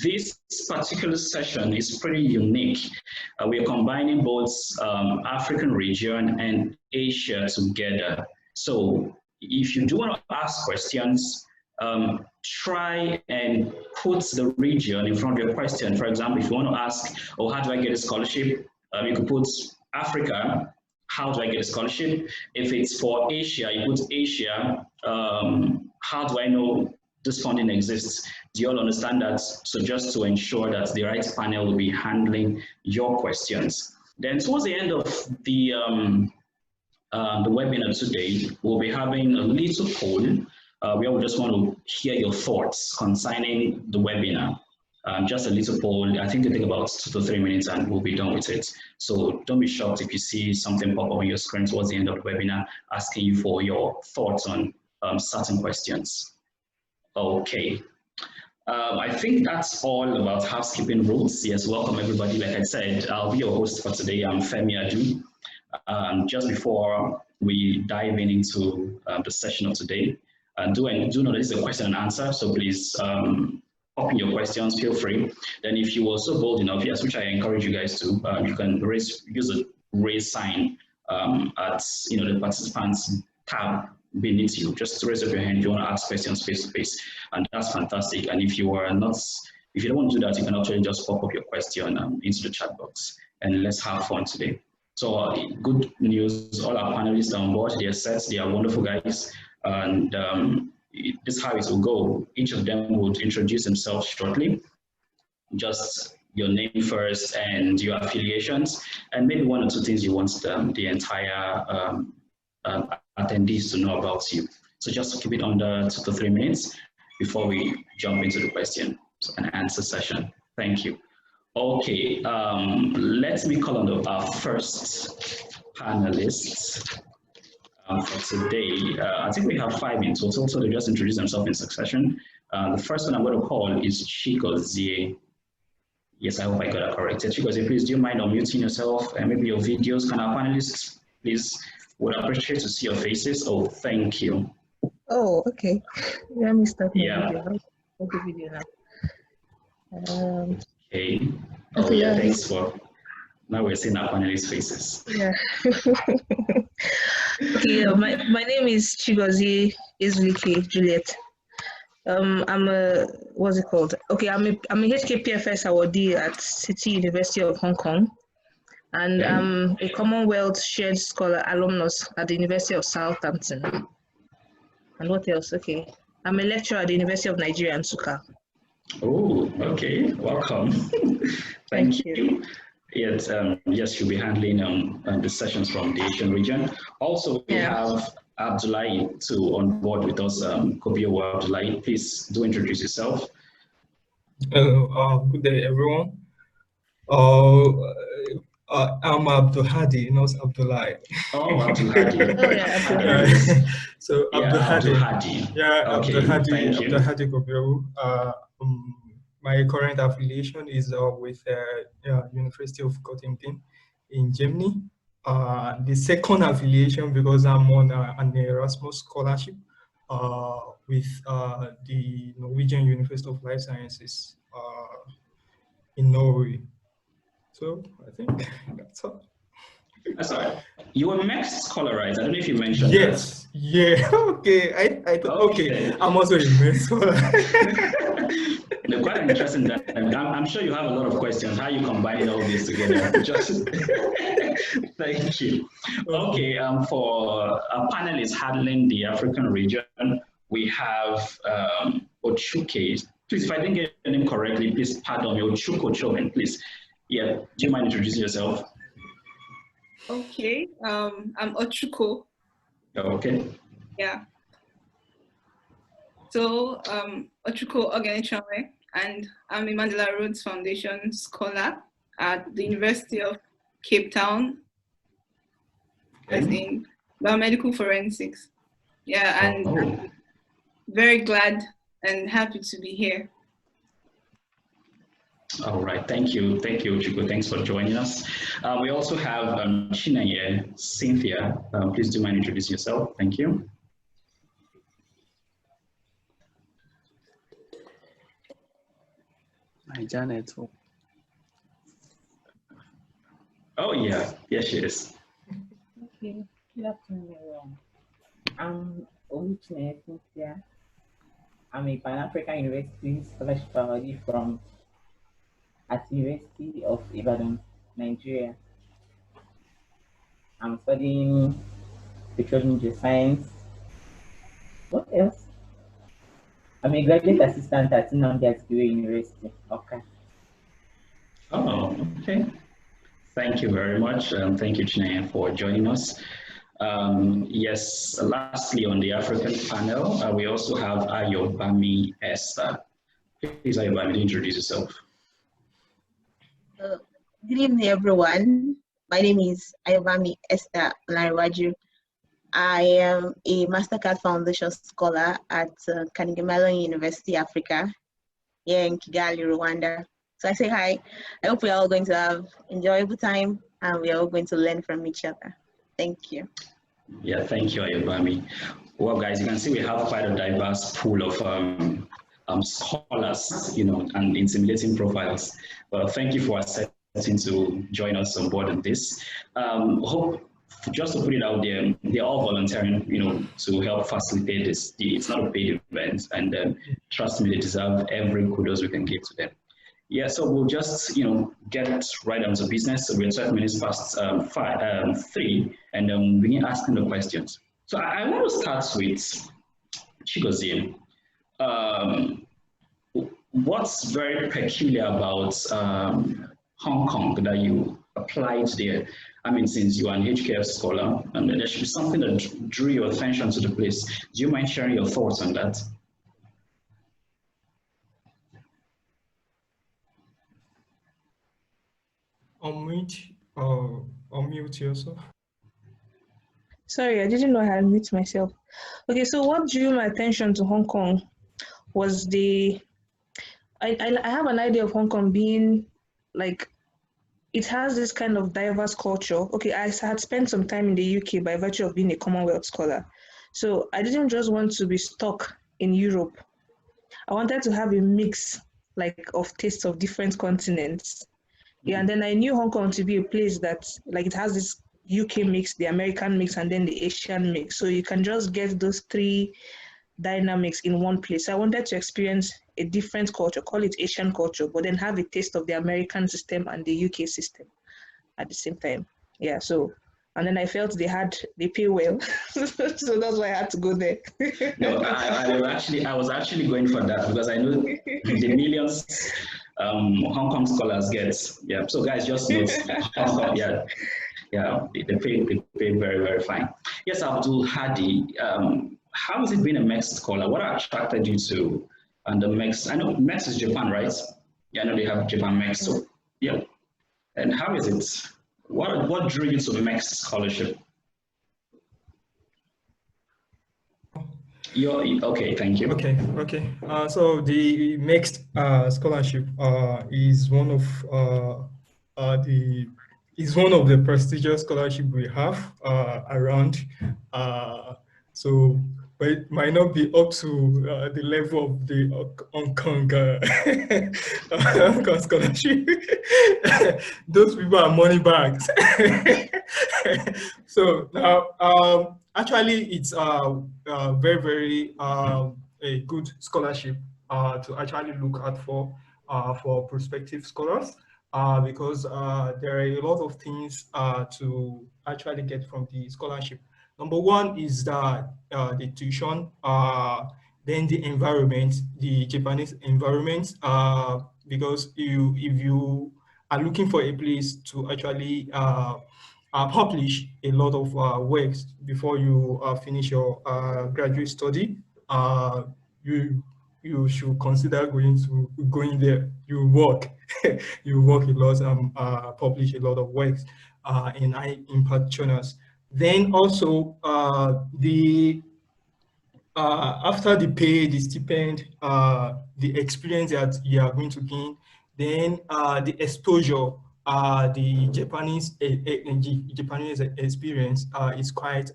this particular session is pretty unique. We are combining both African region and Asia together. So if you do want to ask questions, try and put the region in front of your question. For example, if you want to ask, oh, how do I get a scholarship? You could put Africa, how do I get a scholarship? If it's for Asia, you put Asia, how do I know this funding exists? Do you all understand that? So just to ensure that the right panel will be handling your questions. Then towards the end of the webinar today, we'll be having a little poll where we just want to hear your thoughts concerning the webinar. Just a little poll. I think it'll take about 2 to 3 minutes and we'll be done with it. So don't be shocked if you see something pop up on your screen towards the end of the webinar asking you for your thoughts on certain questions. Okay. I think that's all about housekeeping rules. Yes, welcome everybody. Like I said, I'll be your host for today. I'm Femi Adu. Just before we dive into the session of today, do know this is a question and answer, so please pop in your questions, feel free. Then if you are so bold enough, yes, which I encourage you guys to, you can use a raise sign at the participants tab beneath you. Just raise up your hand if you want to ask questions face to face, and that's fantastic. And if you don't want to do that, you can actually just pop up your question into the chat box, and let's have fun today. So good news, all our panelists are on board. They are set. They are wonderful guys, and this is how it will go. Each of them would introduce themselves shortly. Just your name first and your affiliations, and maybe 1 or 2 things you want the entire attendees to know about you. So just to keep it under 2 to 3 minutes before we jump into the question and answer session. Thank you. Okay, let me call on our first panelist for today. I think we have 5 in total, so they just introduce themselves in succession. The first one I'm going to call is Chigozie. Yes, I hope I got that corrected. Chigozie, please, do you mind unmuting yourself and maybe your videos? Can our panelists please? Would appreciate to see your faces. Oh, thank you. Oh, okay. Let me start my video. I'll the video now. Okay. Oh, okay, yeah, thanks for. Now we're seeing our panelists' faces. Yeah. Okay, my name is Chigozie Ezulike Juliet. I'm a, what's it called? Okay, I'm a HKPFS awardee at City University of Hong Kong. And I'm a Commonwealth Shared Scholar alumnus at the University of Southampton. And what else? Okay. I'm a lecturer at the University of Nigeria, Nsukka. Oh, okay. Welcome. Thank you. Yes, yes, you'll be handling the sessions from the Asian region. Also, we have Abdullahi too on board with us. Kopio Abdullahi, please do introduce yourself. Hello, good day, everyone. I'm Abdul Hadi, not Abdullahi. Oh, Abdul Hadi. Oh, yeah, Abdul Hadi. So Abdul Hadi. Yeah, okay, Abdul Hadi Kopio. My current affiliation is with University of Göttingen in Germany. The second affiliation, because I'm on an Erasmus scholarship with the Norwegian University of Life Sciences in Norway. So I think that's all. That's all right. You were MEX scholar, right? I don't know if you mentioned that. Yeah. Okay. Okay. I'm also a MEX scholar. They're quite interesting. That I'm sure you have a lot of questions. How you combining all this together? Just thank you. Okay. For our panelists handling the African region, we have Ochuke. Please, if I didn't get your name correctly, please pardon me. Ochuko, please. Yeah, do you mind introducing yourself? Okay, I'm Ochuko. Okay. Yeah. So, Ochuko Ogenechame, and I'm a Mandela Rhodes Foundation scholar at the University of Cape Town, as in biomedical forensics. Yeah, and I'm very glad and happy to be here. All right, thank you, Chico. Thanks for joining us. We also have Chineye Cynthia. Please do mind introducing yourself. Thank you. Janet. Oh yeah, yes she is. Okay, good afternoon, everyone. I'm Oluchine Cynthia. I'm a Pan-African University Scholarship Awardee from at University of Ibadan, Nigeria. I'm studying petroleum geoscience. What else? I'm a graduate assistant at Nnamdi Azikiwe University. Okay. Oh, okay. Thank you very much. Thank you, Chineye, for joining us. Yes, lastly on the African panel, we also have Ayobami Esther. Please, Ayobami, introduce yourself. Good evening, everyone. My name is Ayobami Esther Olariwaju. I am a Mastercard Foundation scholar at Carnegie Mellon University, Africa, here in Kigali, Rwanda. So I say hi. I hope we're all going to have enjoyable time and we are all going to learn from each other. Thank you. Yeah, thank you, Ayobami. Well, guys, you can see we have quite a diverse pool of scholars, and intimidating profiles. Well, thank you for accepting to join us on board on this. Hope, just to put it out there, they're all volunteering, to help facilitate this. It's not a paid event, and trust me, they deserve every kudos we can give to them. Yeah, so we'll just, get right down to business. So we're 12 minutes past 3, and then begin asking the questions. So I want to start with Chigozie. What's very peculiar about Hong Kong that you applied there? I mean, since you are an HKF scholar, and there should be something that drew your attention to the place. Do you mind sharing your thoughts on that? Unmute yourself. Sorry, I didn't know I had muted myself. Okay, so what drew my attention to Hong Kong was I have an idea of Hong Kong being like, it has this kind of diverse culture. Okay, I had spent some time in the UK by virtue of being a Commonwealth scholar. So I didn't just want to be stuck in Europe. I wanted to have a mix of tastes of different continents. Yeah, and then I knew Hong Kong to be a place that it has this UK mix, the American mix, and then the Asian mix. So you can just get those three dynamics in one place. I wanted to experience a different culture, call it Asian culture, but then have a taste of the American system and the UK system at the same time. Yeah, so, and then I felt they pay well. So that's why I had to go there. No, I was actually going for that because I know the millions Hong Kong scholars get. Yeah, so guys, just note Hong Kong, they pay very, very fine. Yes, Abdul Hadi, how has it been a MEX scholar? What attracted you to the MEX? I know MEX is Japan, right? Yeah, I know they have Japan MEX. So yeah, and how is it? What drew you to MEX scholarship? Okay, thank you. Okay. So the MEX scholarship is one of the prestigious scholarship we have around. But it might not be up to the level of the Hong Kong scholarship. Those people are money bags. So now, actually, it's very, very a good scholarship to actually look out for prospective scholars. Because there are a lot of things to actually get from the scholarship. Number one is the tuition, then the environment, the Japanese environment, because if you are looking for a place to actually publish a lot of works before you finish your graduate study, you should consider going there. You work, you work a lot and publish a lot of works in high impact journals. Then also after the pay, the stipend, the experience that you are going to gain, then the exposure, the Japanese experience is quite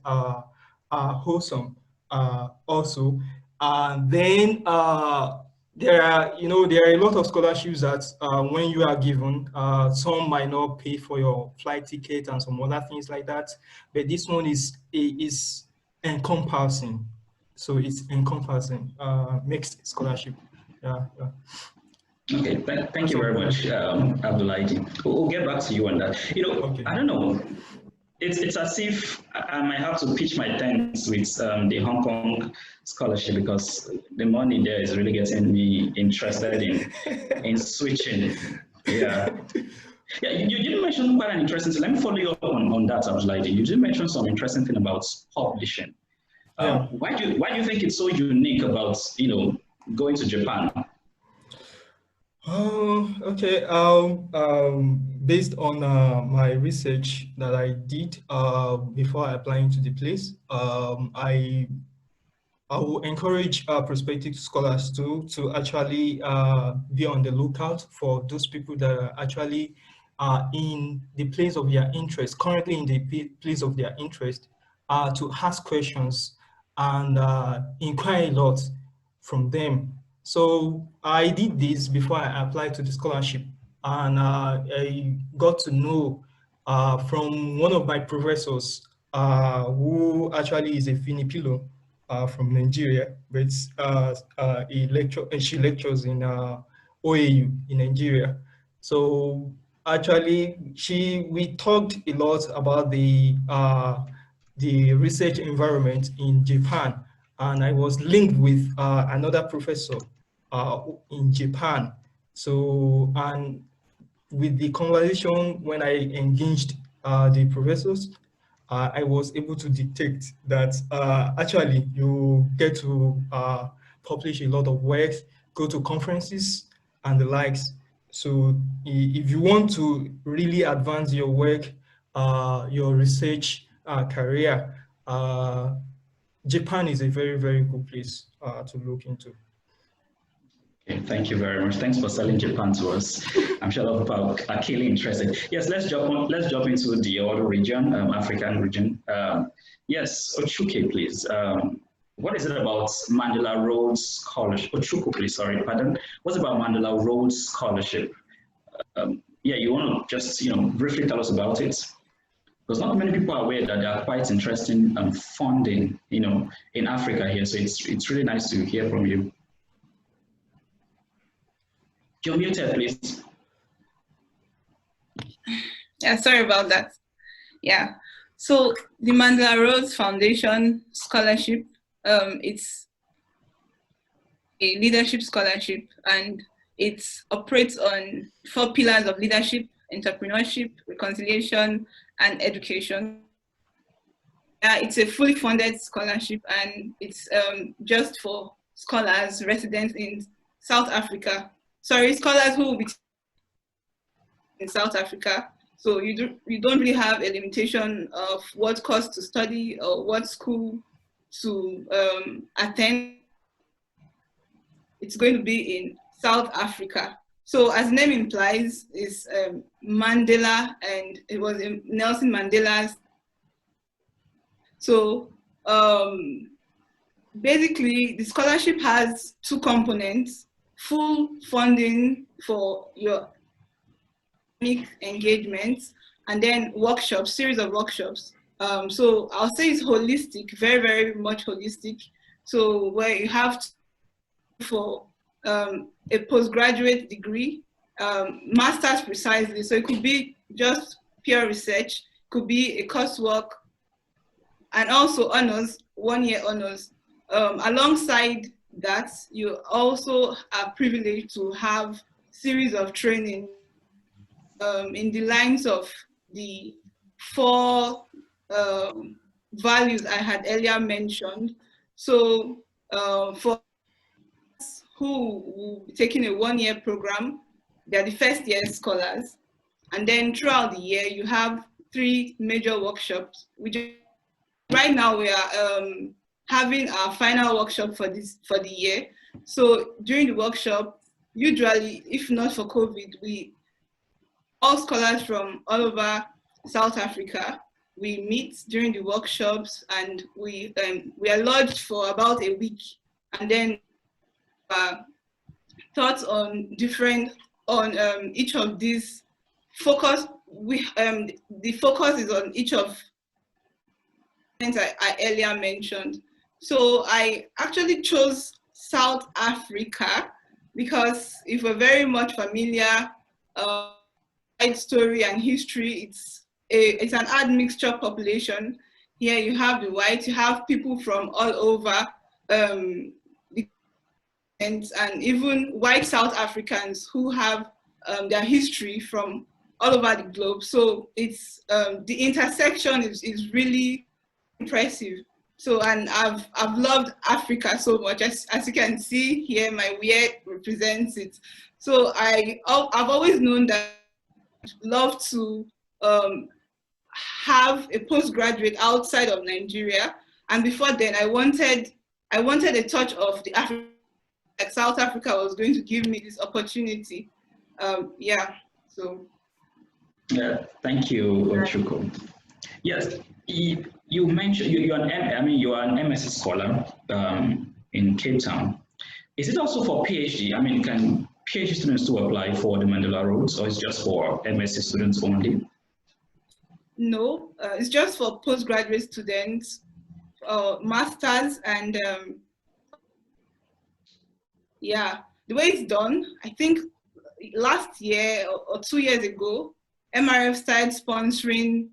wholesome also. Then there are a lot of scholarships that when you are given, some might not pay for your flight ticket and some other things like that, but this one is encompassing. So it's encompassing mixed scholarship. Yeah. Okay, thank you very much, Abdullahi. We'll get back to you on that. Okay. I don't know. It's as if I might have to pitch my tents with the Hong Kong scholarship, because the money there is really getting me interested in switching. Yeah. Yeah, you did mention quite an interesting thing. Let me follow you up on that, Abdullahi. You did mention some interesting thing about publishing. Yeah. Why do you think it's so unique about going to Japan? Oh, okay. Based on my research that I did before applying to the place, I will encourage prospective scholars to actually be on the lookout for those people that are actually in the place of their interest, currently in the place of their interest, to ask questions and inquire a lot from them. So I did this before I applied to the scholarship, and I got to know from one of my professors who actually is a Filipino from Nigeria, but she lectures in OAU in Nigeria. So actually, we talked a lot about the research environment in Japan, and I was linked with another professor in Japan. So, and with the conversation, when I engaged the professors, I was able to detect that actually you get to publish a lot of work, go to conferences and the likes. So if you want to really advance your work, your research career, Japan is a very, very good place to look into. Okay, thank you very much. Thanks for selling Japan to us. I'm sure a lot of people are keenly interested. Yes, let's jump into the other region, African region. Yes, Ochuke, please. What is it about Mandela Rhodes Scholarship? Ochuku, please, sorry, pardon. What's about Mandela Rhodes Scholarship? Yeah, you want to just briefly tell us about it? Because not many people are aware that there are quite interesting funding, in Africa here. So it's really nice to hear from you. You're muted, please. Yeah, sorry about that. Yeah, so the Mandela Rhodes Foundation Scholarship, it's a leadership scholarship, and it operates on 4 pillars of leadership: entrepreneurship, reconciliation, and education. It's a fully funded scholarship, and it's just for scholars residents in South Africa. Sorry, scholars who will be in South Africa. So you don't really have a limitation of what course to study or what school to attend. It's going to be in South Africa. So as the name implies, it's Mandela, and it was Nelson Mandela's. So basically, the scholarship has 2 components: full funding for your engagements, and then workshops, series of workshops. So I'll say it's holistic, very, very much holistic. So where you have for a postgraduate degree, master's precisely. So it could be just pure research, could be a coursework, and also honors, 1-year honors. Alongside that, you also are privileged to have series of training in the lines of the 4 values I had earlier mentioned. So for who will be taking a 1-year program, they're the first-year scholars. And then throughout the year, you have 3 major workshops, which right now we are having our final workshop for the year. So during the workshop, usually, if not for COVID, all scholars from all over South Africa, we meet during the workshops, and we are lodged for about a week, and then thoughts on each of these focus. The focus is on each of things I earlier mentioned. So I actually chose South Africa because if we're very much familiar story and history, it's an admixture population. Here you have the whites, you have people from all over, and even white South Africans who have their history from all over the globe. So it's the intersection is really impressive. So, and I've loved Africa so much. As you can see here, my wear represents it. So I've always known that I'd love to have a postgraduate outside of Nigeria. And before then, I wanted a touch of the African, like South Africa was going to give me this opportunity. Yeah, so. Yeah, thank you, Chuko. Yes, you mentioned you're an MSc scholar in Cape Town. Is it also for PhD? I mean, can PhD students to apply for the Mandela Rhodes, or is it just for MSc students only? No, it's just for postgraduate students, masters, and yeah, the way it's done, I think last year or 2 years ago, MRF started sponsoring,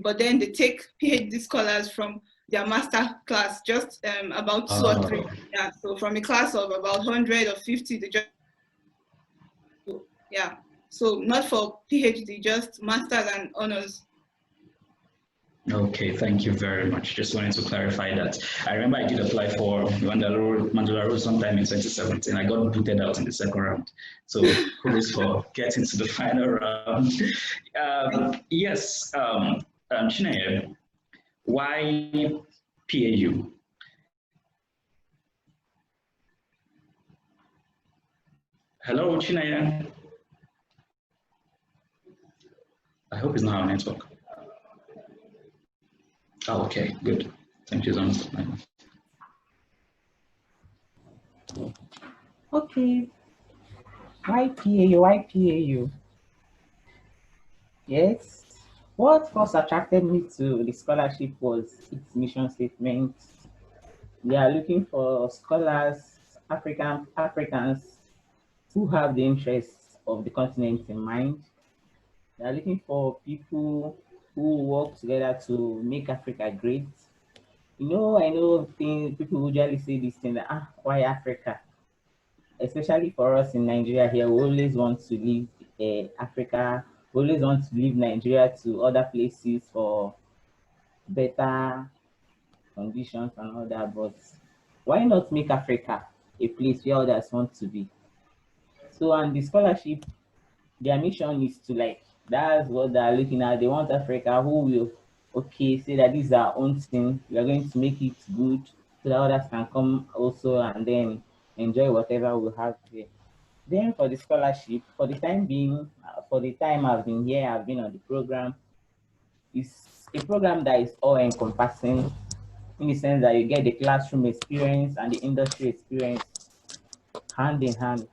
but then they take PhD scholars from their master class, just about 2 or 3. Yeah, so from a class of about 100 or 50, they just, yeah. So not for PhD, just masters and honors. Okay, thank you very much. Just wanted to clarify that. I remember I did apply for Mandela Rhodes sometime in 2017. I got booted out in the second round. So kudos for getting to the final round. Yes, Chineye, why PAU? Hello, Chineye. I hope it's not our network. Oh, okay, good. Thank you so much. Okay. Why PAU? Why PAU? Yes. What first attracted me to the scholarship was its mission statement. We are looking for scholars, Africans who have the interests of the continent in mind. They are looking for people who work together to make Africa great. You know, I know people usually say this thing that, why Africa? Especially for us in Nigeria here, we always want to leave Africa, we always want to leave Nigeria to other places for better conditions and all that, but why not make Africa a place where others want to be? So, and the scholarship, their mission is to that's what they're looking at. They want Africa who will, say that this is our own thing. We are going to make it good so that others can come also and then enjoy whatever we have here. Then for the scholarship, for the time being, for the time I've been here, I've been on the program. It's a program that is all encompassing in the sense that you get the classroom experience and the industry experience hand in hand.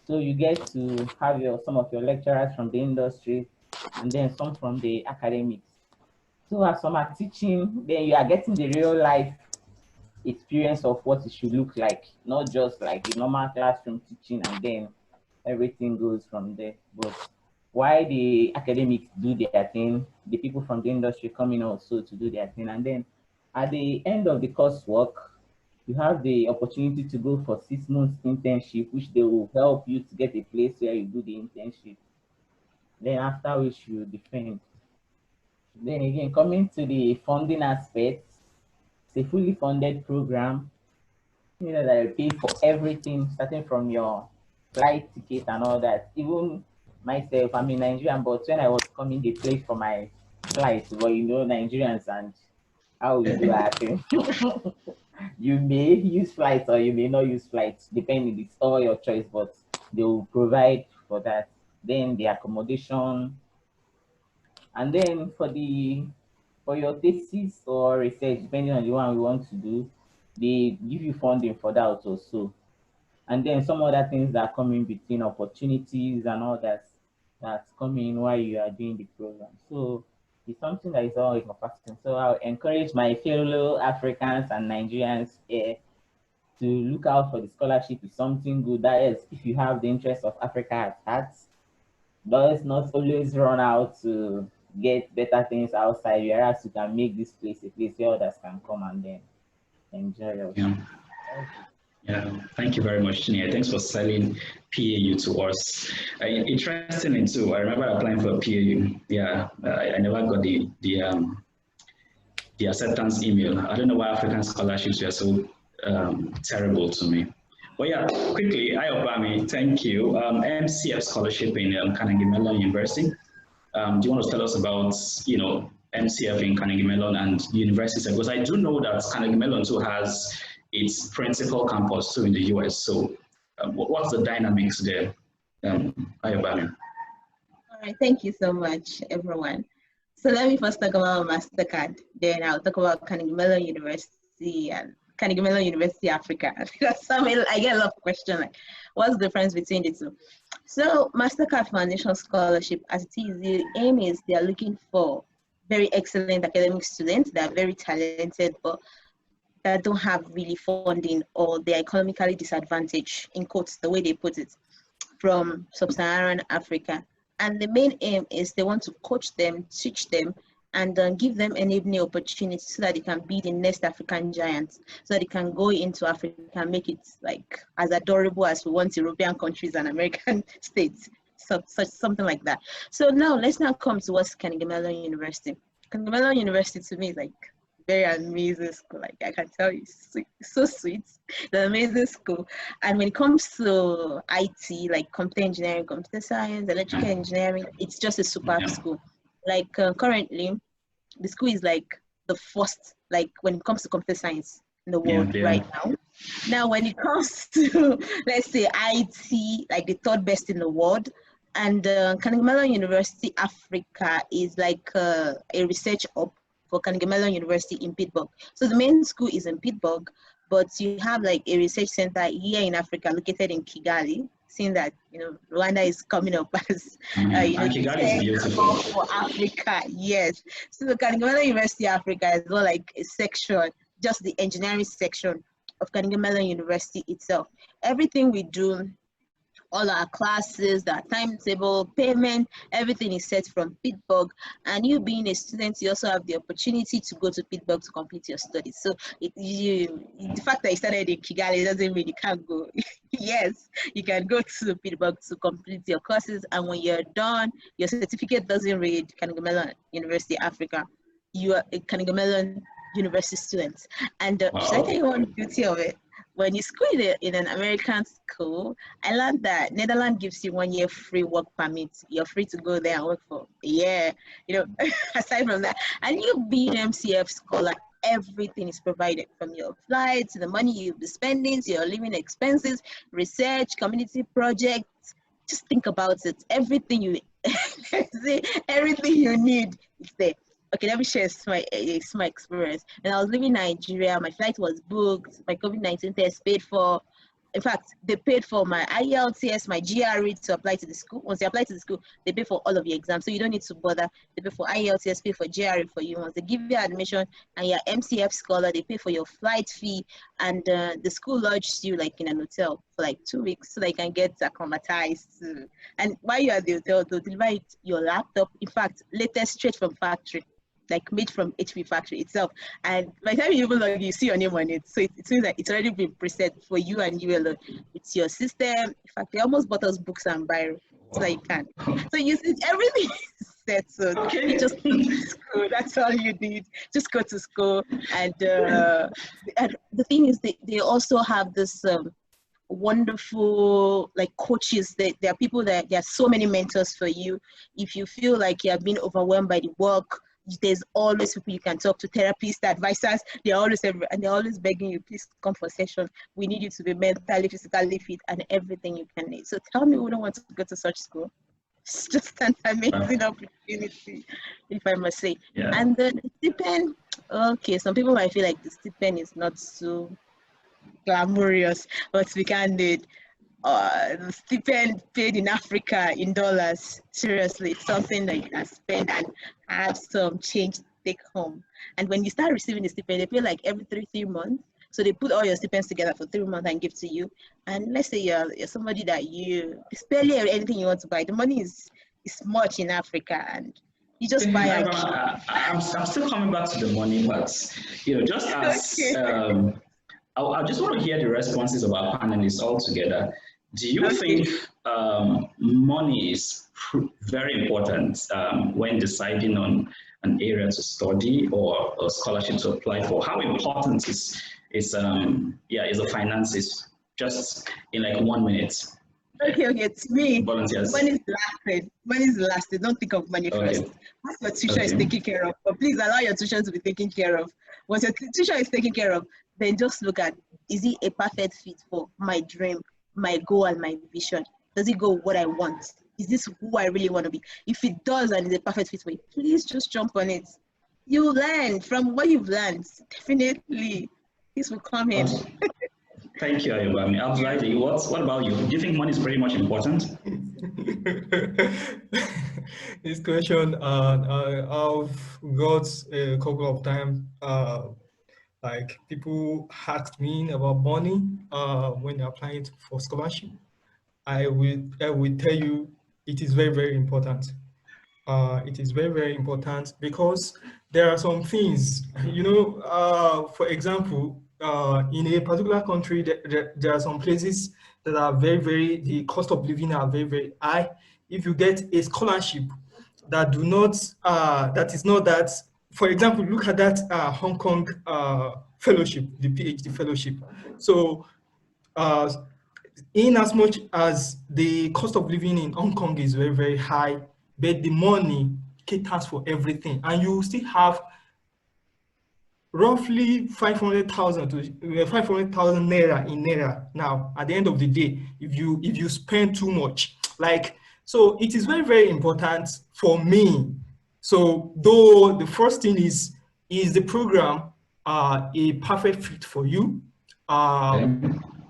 So you get to have some of your lecturers from the industry and then some from the academics. So as some are teaching, then you are getting the real life experience of what it should look like, not just like the normal classroom teaching and then everything goes from there. But why the academics do their thing, the people from the industry come in also to do their thing. And then at the end of the coursework, you have the opportunity to go for 6 months internship, which they will help you to get a place where you do the internship. Then after which you defend. Then again, coming to the funding aspect, it's a fully funded program. You know that you pay for everything, starting from your flight ticket and all that. Even myself, I'm in Nigerian, but when I was coming, they paid for my flight. But you know, Nigerians and how we do our thing. You may use flights or you may not use flights, depending. It's all your choice, but they will provide for that. Then the accommodation, and then for your thesis or research, depending on the one we want to do, they give you funding for that also. And then some other things that come in between, opportunities and all that's coming while you are doing the program. So it's something that is always encompassing. So I'll encourage my fellow Africans and Nigerians here to look out for the scholarship. Is something good. That is, if you have the interest of Africa at heart, let's not always run out to get better things outside, whereas you can make this place a place where others can come and then enjoy yourself. Yeah. Yeah, thank you very much, Chinyere. Thanks for selling PAU to us. Interestingly too, I remember applying for a PAU. Yeah, I never got the acceptance email. I don't know why African scholarships were so terrible to me. But yeah, quickly, Ayobami, thank you. MCF scholarship in Carnegie Mellon University. Do you want to tell us about, MCF in Carnegie Mellon and universities? Because I do know that Carnegie Mellon too has its principal campus too in the US. So what's the dynamics there? Ayobami. All right, thank you so much, everyone. So let me first talk about Mastercard. Then I'll talk about Carnegie Mellon University and Carnegie Mellon University Africa. Because I get a lot of questions like, what's the difference between the two? So Mastercard Foundation Scholarship, as it is, the aim is they are looking for very excellent academic students that are very talented, but that don't have really funding, or they're economically disadvantaged, in quotes, the way they put it, from sub-Saharan Africa. And the main aim is they want to coach them, teach them, and give them enabling opportunities so that they can be the next African giants, so that they can go into Africa and make it like as adorable as we want European countries and American states, something like that. So now let's now come to what's Carnegie Mellon University. Carnegie Mellon University to me is like very amazing school. Like I can tell you, so sweet. The amazing school. And when it comes to IT, like computer engineering, computer science, electrical engineering, it's just a superb school. Like currently, the school is like the first, like when it comes to computer science in the world right now. Now, when it comes to, let's say, IT, like the third best in the world. And Carnegie Mellon University Africa is like a research hub for Carnegie Mellon University in Pittsburgh. So the main school is in Pittsburgh, but you have like a research center here in Africa located in Kigali, seeing that, Rwanda is coming up as, Kigali is beautiful. For Africa, yes. So the Carnegie Mellon University Africa is more like a section, just the engineering section of Carnegie Mellon University itself. Everything we do, all our classes, the timetable, payment, everything is set from Pittsburgh. And you being a student, you also have the opportunity to go to Pittsburgh to complete your studies. So the fact that you started in Kigali doesn't mean you can't go. Yes, you can go to Pittsburgh to complete your courses. And when you're done, your certificate doesn't read Carnegie Mellon University Africa. You are a Carnegie Mellon University student. And should I tell you one beauty of it? When you school in an American school, I learned that Netherlands gives you 1 year free work permit. You're free to go there and work for a year, aside from that. And you being MCF scholar, everything is provided, from your flights, the money you'll be spending, to your living expenses, research, community projects. Just think about it. Everything you need is there. Okay, let me share my experience. When I was living in Nigeria, my flight was booked, my COVID-19 test paid for. In fact, they paid for my IELTS, my GRE to apply to the school. Once you apply to the school, they pay for all of your exams, so you don't need to bother. They pay for IELTS, pay for GRE for you. Once they give you admission and you're MCF scholar, they pay for your flight fee, and the school lodges you like in an hotel for like 2 weeks so that you can get acclimatized. And while you're at the hotel, they'll deliver your laptop. In fact, latest straight from factory, like made from HP factory itself. And by the time you even log, you see your name on it. So it means that it's already been preset for you and you alone. It's your system. In fact, they almost bought us books and biro so that you can. So you see, everything is set. So you just go to school. That's all you need. Just go to school. And the thing is, they also have this wonderful like coaches. There are people that there are so many mentors for you. If you feel like you have been overwhelmed by the work, there's always people you can talk to, therapists, advisors. They're always begging you, please come for session. We need you to be mentally, physically fit, and everything you can need. So tell me, we don't want to go to such school. It's just an amazing opportunity, if I must say. Yeah. And the stipend, okay, some people might feel like the stipend is not so glamorous, but we can't do it. The stipend paid in Africa in dollars, seriously, it's something that you can spend and have some change to take home. And when you start receiving the stipend, they pay like every 3 months. So they put all your stipends together for 3 months and give to you. And let's say you're somebody that it's barely anything you want to buy. The money is much in Africa, and you just buy and I'm still coming back to the money part. Just as I just want to hear the responses of our panelists all together. Do you think money is very important when deciding on an area to study or a scholarship to apply for? How important is the finances? Just in like 1 minute. Okay. To me, volunteers. Money is the last thing. Don't think of money first. Once your tuition is taken care of, but please allow your tuition to be taken care of. Once your tuition is taken care of, then just look at, is it a perfect fit for my dream, my goal, and my vision? Does it go what I want? Is this who I really want to be? If it does and is a perfect fit for you, please just jump on it. You learn from what you've learned. Definitely, this will come in. Thank you, Ayobami. Absolutely. What about you? Do you think money is very much important? This question, I've got a couple of times. Like people asked me about money when they're applying for scholarship. I will tell you it is very, very important. It is very, very important because there are some things, for example, in a particular country, there are some places that are the cost of living are very, very high. If you get a scholarship that is not that, for example, look at that Hong Kong fellowship, the PhD fellowship. So in as much as the cost of living in Hong Kong is very, very high, but the money caters for everything, and you still have roughly 500,000 to 500,000 naira in naira now at the end of the day if you spend too much. So it is very, very important for me. So though the first thing is the program a perfect fit for you?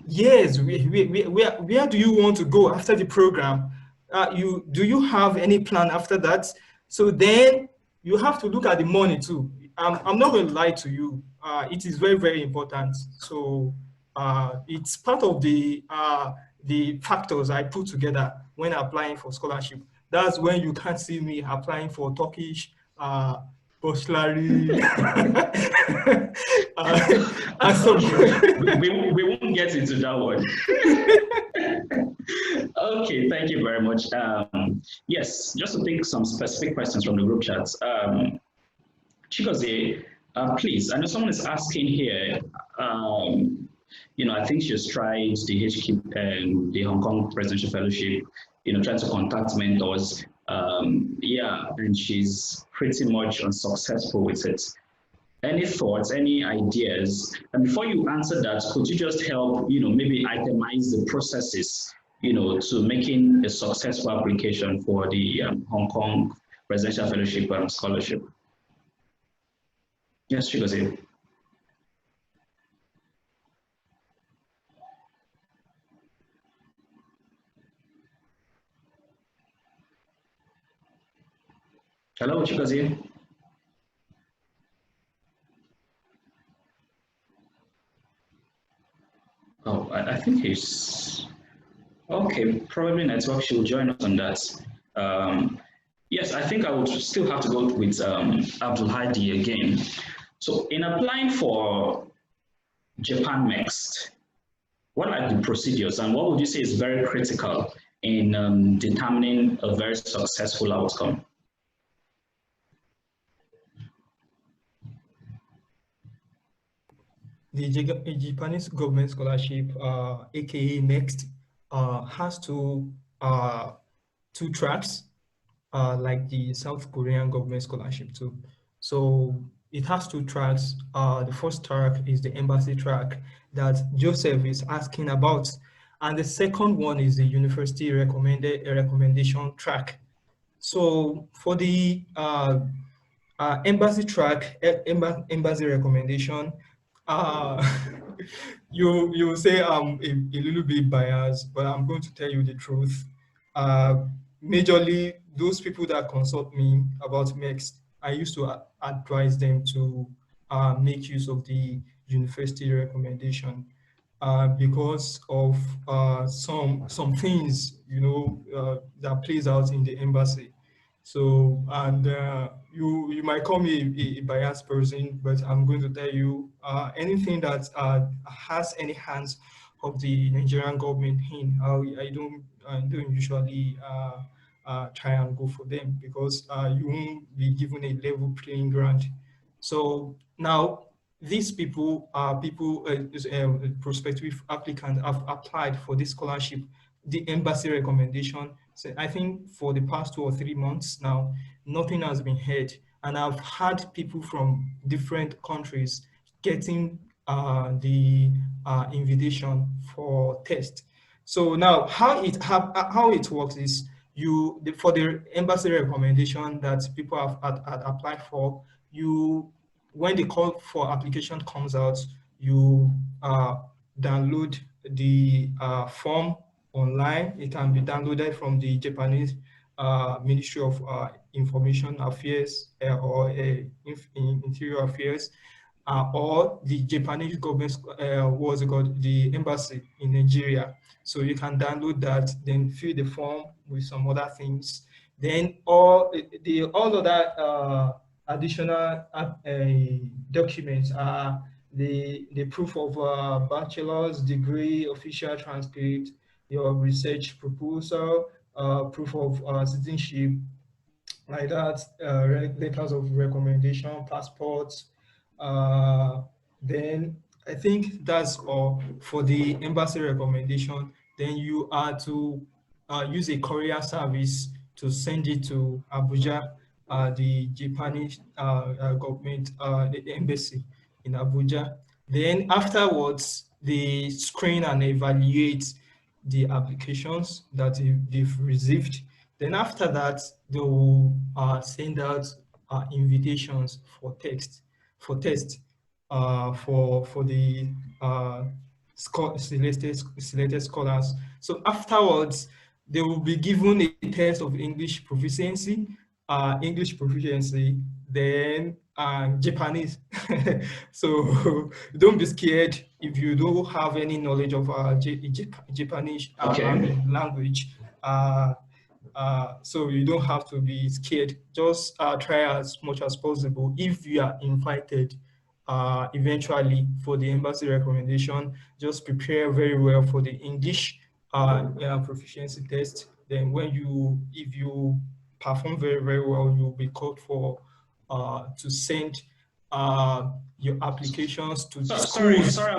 Yes, where do you want to go after the program? Do you have any plan after that? So then you have to look at the money too. I'm not going to lie to you. It is very, very important. So it's part of the factors I put together when applying for scholarship. That's when you can't see me applying for Turkish Boslari. We won't get into that one. Okay, thank you very much. Yes, just to take some specific questions from the group chats. Chigozie, please, I know someone is asking here, I think she's tried the HK, the Hong Kong Presidential Fellowship, trying to contact mentors. And she's pretty much unsuccessful with it. Any thoughts, any ideas? And before you answer that, could you just help, maybe itemize the processes, to making a successful application for the Hong Kong Presidential Fellowship Scholarship? Yes, Chigozie. Hello, Chigozie. Oh, I think he's okay. Probably network. She'll join us on that. Yes, I think I would still have to go with Abdul Hadi again. So, in applying for Japan Next, what are the procedures, and what would you say is very critical in determining a very successful outcome? The Japanese government scholarship, aka Next, has two tracks, like the South Korean government scholarship too. So it has two tracks. The first track is the embassy track that Joseph is asking about, and the second one is the university recommendation track. So for the embassy track, embassy recommendation, Uh, you say I'm a little bit biased, but I'm going to tell you the truth. Majorly, those people that consult me about MEX, I used to advise them to make use of the university recommendation because of some things, that plays out in the embassy. So, and you might call me a biased person, but I'm going to tell you anything that has any hands of the Nigerian government in, I don't usually try and go for them because you won't be given a level playing ground. So now these people are people, prospective applicants have applied for this scholarship, the embassy recommendation. So I think for the past 2 or 3 months now, nothing has been heard. And I've had people from different countries getting the invitation for test. So now how it works is for the embassy recommendation that people have applied for, when the call for application comes out, you download the form online. It can be downloaded from the Japanese Ministry of Information Affairs or Interior Affairs, or the Japanese government, what's it called, the embassy in Nigeria. So you can download that, then fill the form with some other things. Then all other additional documents are the proof of bachelor's degree, official transcript, your research proposal, proof of citizenship, like that, letters of recommendation, passports. Then I think that's all for the embassy recommendation. Then you are to use a courier service to send it to Abuja, the Japanese government, the embassy in Abuja. Then afterwards, they screen and evaluate the applications that they've received. Then after that, they will send out invitations for test for the selected scholars. So afterwards, they will be given a test of English proficiency, then Japanese. So don't be scared if you don't have any knowledge of Japanese language. So you don't have to be scared. Just try as much as possible. If you are invited eventually for the embassy recommendation, just prepare very well for the English proficiency test. Then if you perform very, very well, you'll be called for to send your applications to the schools. Sorry,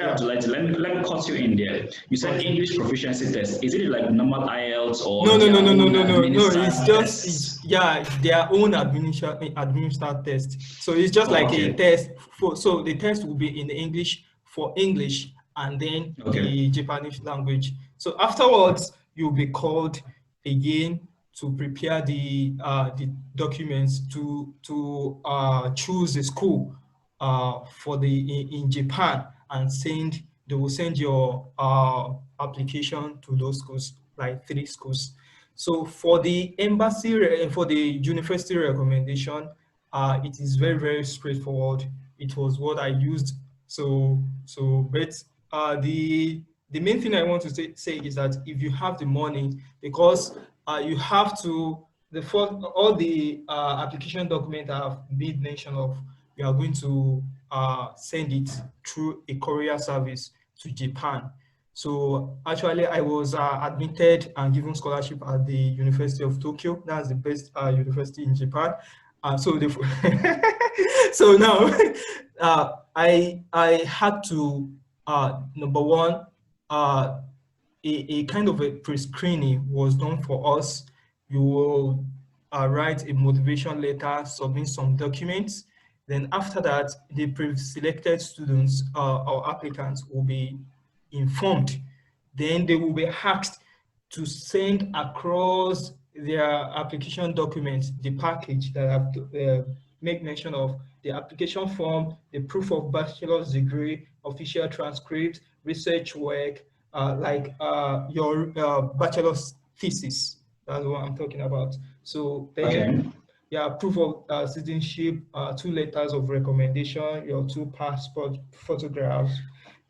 Abdullah. Let me cut you in there. You said English proficiency test. Is it like normal IELTS or no? It's just their own administered test. So it's just like a test. So the test will be in English for English and then the Japanese language. So afterwards, you'll be called again to prepare the documents to choose a school for in Japan, and they will send your application to those schools, like 3 schools. So for the embassy, for the university recommendation, it is very, very straightforward. It was what I used. But the main thing I want to say is that if you have the money, because you have to, all the application document I have made mention of, you are going to send it through a courier service to Japan. So actually, I was admitted and given scholarship at the University of Tokyo. That's the best university in Japan. So now I had to, number one, a kind of a pre-screening was done for us. You will write a motivation letter, submit some documents. Then after that, the pre-selected students or applicants will be informed. Then they will be asked to send across their application documents, the package that I've make mention of the application form, the proof of bachelor's degree, official transcript, research work, like your bachelor's thesis. That's what I'm talking about. So then, yeah, proof of citizenship, 2 letters of recommendation, your 2 passport photographs.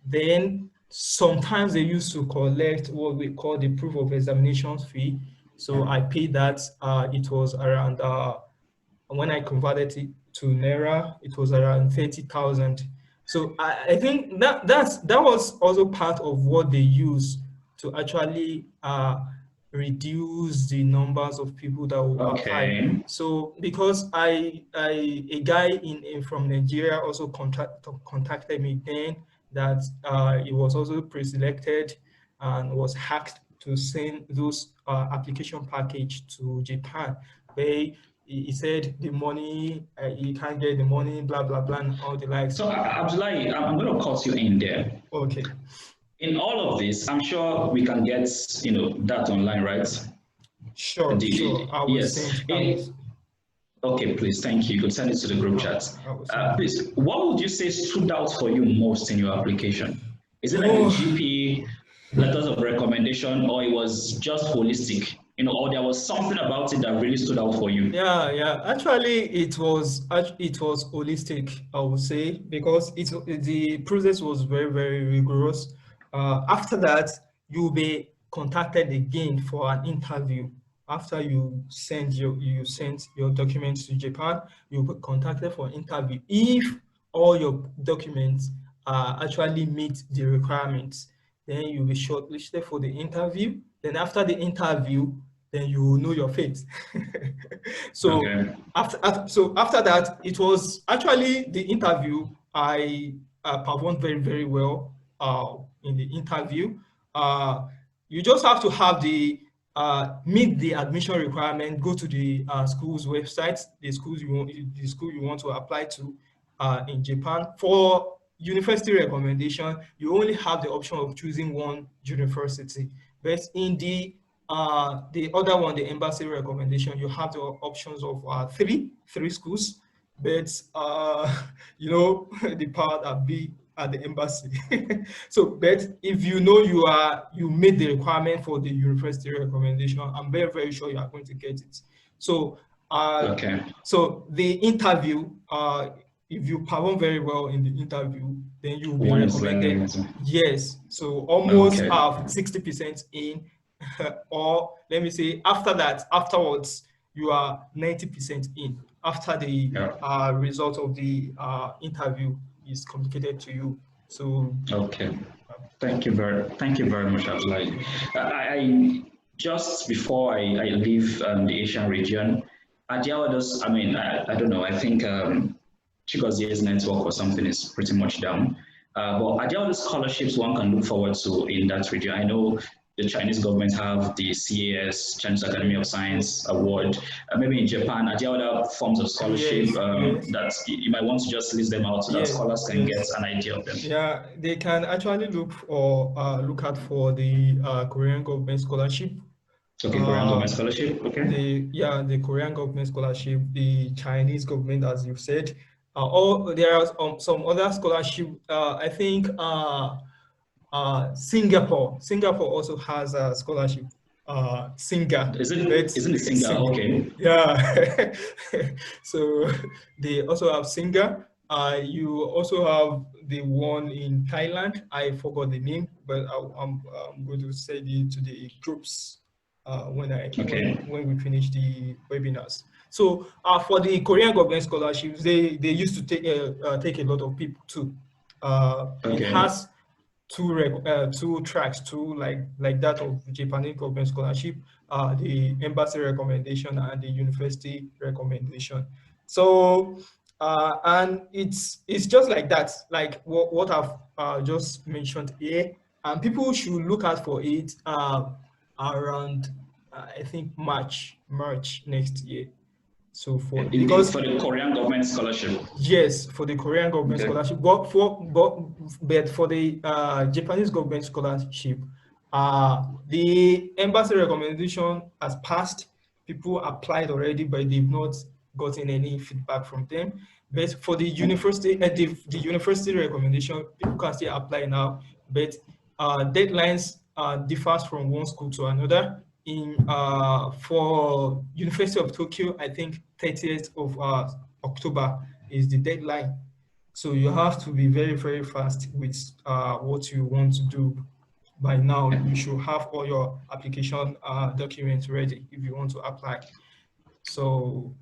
Then sometimes they used to collect what we call the proof of examination fee. So I paid that. It was around, when I converted it to Naira, it was around 30,000. So I think that was also part of what they use to actually reduce the numbers of people that will apply. So because a guy from Nigeria also contacted me then that he was also pre-selected and was hacked to send those application package to Japan. He said the money, he can't get the money, blah, blah, blah, and all the likes. So, Abdullahi, I'm going to cut you in there. Okay. In all of this, I'm sure we can get, that online, right? Sure, sure. I will send. Okay, please, thank you. You could send it to the group chat. Please, what would you say stood out for you most in your application? Is it like the GP, letters of recommendation, or it was just holistic? Or there was something about it that really stood out for you? Yeah. Actually, it was holistic, I would say, because the process was very, very rigorous. After that, you'll be contacted again for an interview. After you send your documents to Japan, you'll be contacted for an interview. If all your documents actually meet the requirements, then you'll be shortlisted for the interview. Then after the interview, then you will know your fate. So after that, it was actually the interview. I performed very, very well in the interview. You just have to have the meet the admission requirement. Go to the school's website, the school you want to apply to in Japan. For university recommendation, you only have the option of choosing one university. But in the other one, the embassy recommendation, you have the options of three schools, but the part that be at the embassy. So, but if you made the requirement for the university recommendation, I'm very, very sure you are going to get it. So, so the interview, if you perform very well in the interview, then you will be recommended. Yes, so almost 60% in. Or let me say afterwards you are 90% in after the result of the interview is communicated to you. So thank you very much, Abdullahi. I just before I leave the Asian region, I don't know, I think Chigozi's network or something is pretty much down, but are there other scholarships one can look forward to in that region? I know the Chinese government have the CAS, Chinese Academy of Science Award. Maybe in Japan, are there other forms of scholarship that you might want to just list them out so that scholars can get an idea of them? Yeah, they can actually look out for the Korean government scholarship. Okay, Korean government scholarship. Okay. The Korean government scholarship, the Chinese government, as you said. There are some other scholarship. I think. Singapore also has a scholarship. Singa. Isn't it Singa? Okay. Yeah. So they also have Singa. You also have the one in Thailand. I forgot the name, but I'm going to say to the groups when we finish the webinars. So for the Korean government scholarships, they used to take a lot of people too. It has two tracks, like that of Japanese government scholarship, the embassy recommendation and the university recommendation. So and it's just like that, like what I've just mentioned here, and people should look out for it around I think March next year. So for the Korean government scholarship. Yes, for the Korean government scholarship, but for the Japanese government scholarship, the embassy recommendation has passed. People applied already, but they've not gotten any feedback from them. But for the university, the university recommendation, people can still apply now. But deadlines differs from one school to another. For University of Tokyo, I think 30th of October is the deadline. So you have to be very, very fast with what you want to do. By now, you should have all your application documents ready if you want to apply. So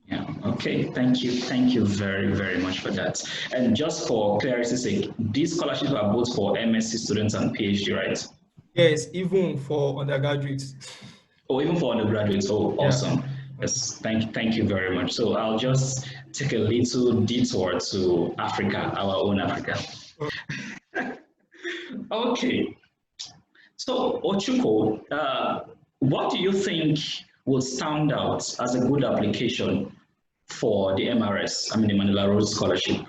yeah, okay, thank you very, very much for that. And just for clarity's sake, these scholarships are both for MSc students and PhD, right? yes, even for undergraduates. Oh, even for undergraduates. Oh, awesome. Yeah. Yes, thank you very much. So I'll just take a little detour to Africa, our own Africa. Okay. So Ochuko, what do you think will stand out as a good application for the MRS, the Mandela Rhodes Scholarship,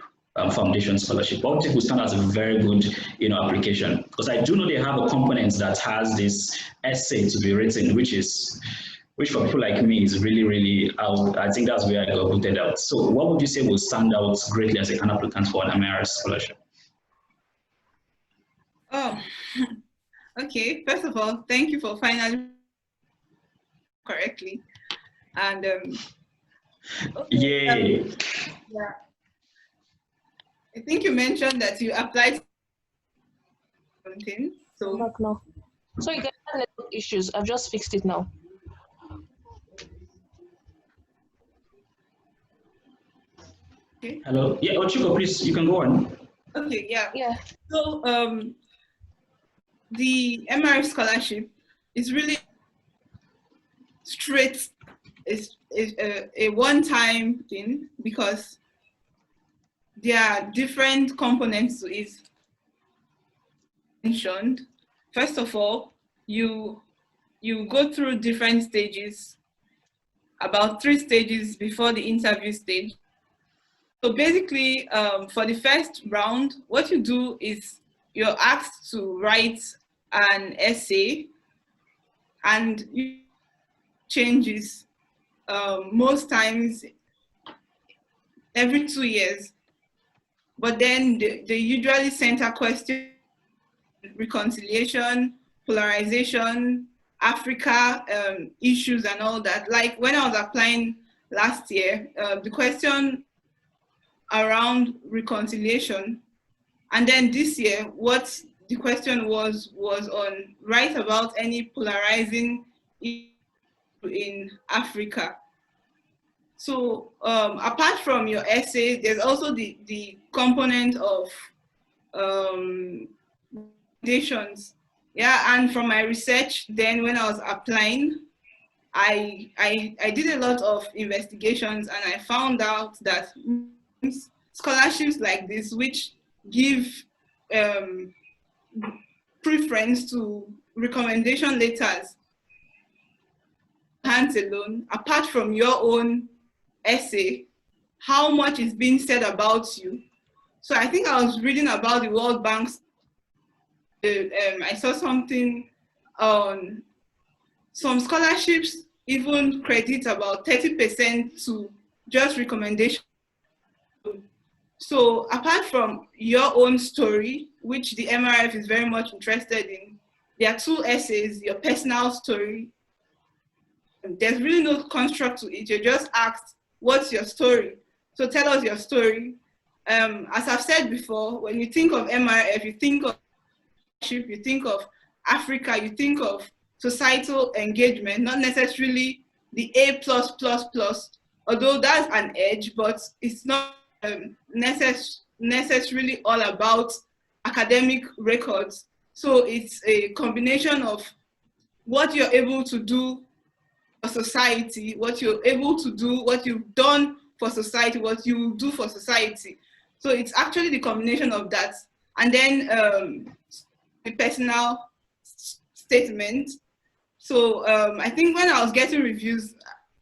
Foundation Scholarship? What do you think will stand out as a very good, application? Because I do know they have a component that has this essay to be written, which for people like me is really, really out. I think that's where I got booted out. So what would you say will stand out greatly as an applicant for an MRS scholarship? Oh, okay. First of all, thank you for finally correctly. And okay, yay. Yeah. I think you mentioned that you applied something. So No. So you get network issues. I've just fixed it now. okay. Hello. Yeah, Ochuko, please, you can go on. Okay, yeah. Yeah. So the MRF scholarship is really straight. It's a one-time thing because there are different components to it mentioned. First of all, you go through different stages, about 3 stages before the interview stage. So basically, for the first round, what you do is you're asked to write an essay, and you changes most times every 2 years. But then they usually center question reconciliation, polarization, Africa issues and all that. Like when I was applying last year, the question around reconciliation, and then this year, what the question was on write about any polarizing issue in Africa. So apart from your essay, there's also the component of recommendations. Yeah, and from my research, then when I was applying, I did a lot of investigations, and I found out that scholarships like this, which give preference to recommendation letters, hands alone, apart from your own essay, how much is being said about you. So I think I was reading about the World Bank's, I saw something on some scholarships even credit about 30% to just recommendation. So apart from your own story, which the MRF is very much interested in, there are 2 essays, your personal story. There's really no construct to it. You're just asked, what's your story? So tell us your story. As I've said before, when you think of MRF, you think of you think of Africa, you think of societal engagement, not necessarily the A+++, although that's an edge, but it's not necessarily all about academic records. So it's a combination of what you're able to do for society, what you're able to do, what you've done for society, what you do for society. So it's actually the combination of that. And then the personal statement. So I think when I was getting reviews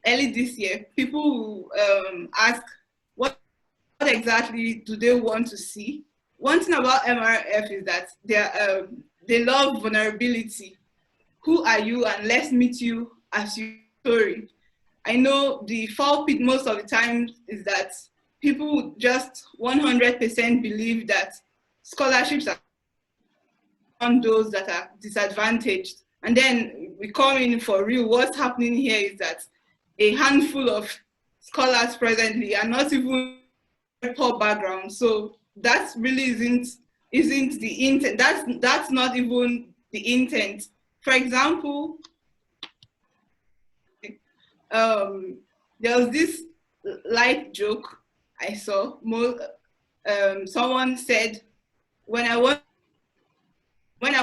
early this year, people will ask, what exactly do they want to see? One thing about MRF is that they love vulnerability. Who are you? And let's meet you as your story. I know the fall pit most of the time is that people just 100% believe that scholarships are on those that are disadvantaged. And then we come in for real. What's happening here is that a handful of scholars presently are not even poor background. So that really isn't the intent. That's not even the intent. For example, there was this light joke I saw. Someone said, when I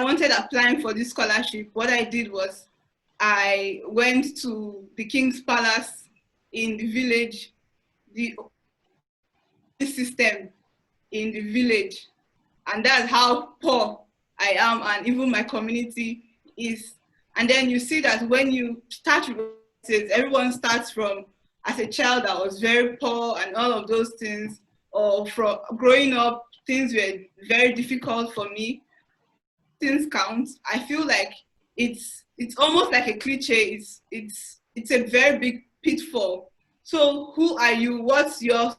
wanted applying for this scholarship, what I did was I went to the King's Palace in the village, the system in the village, and that's how poor I am, and even my community is. And then you see that when you start, everyone starts from, as a child I was very poor and all of those things, or from growing up, things were very difficult for me. Things count. I feel like it's almost like a cliche. It's a very big pitfall. So who are you? What's your,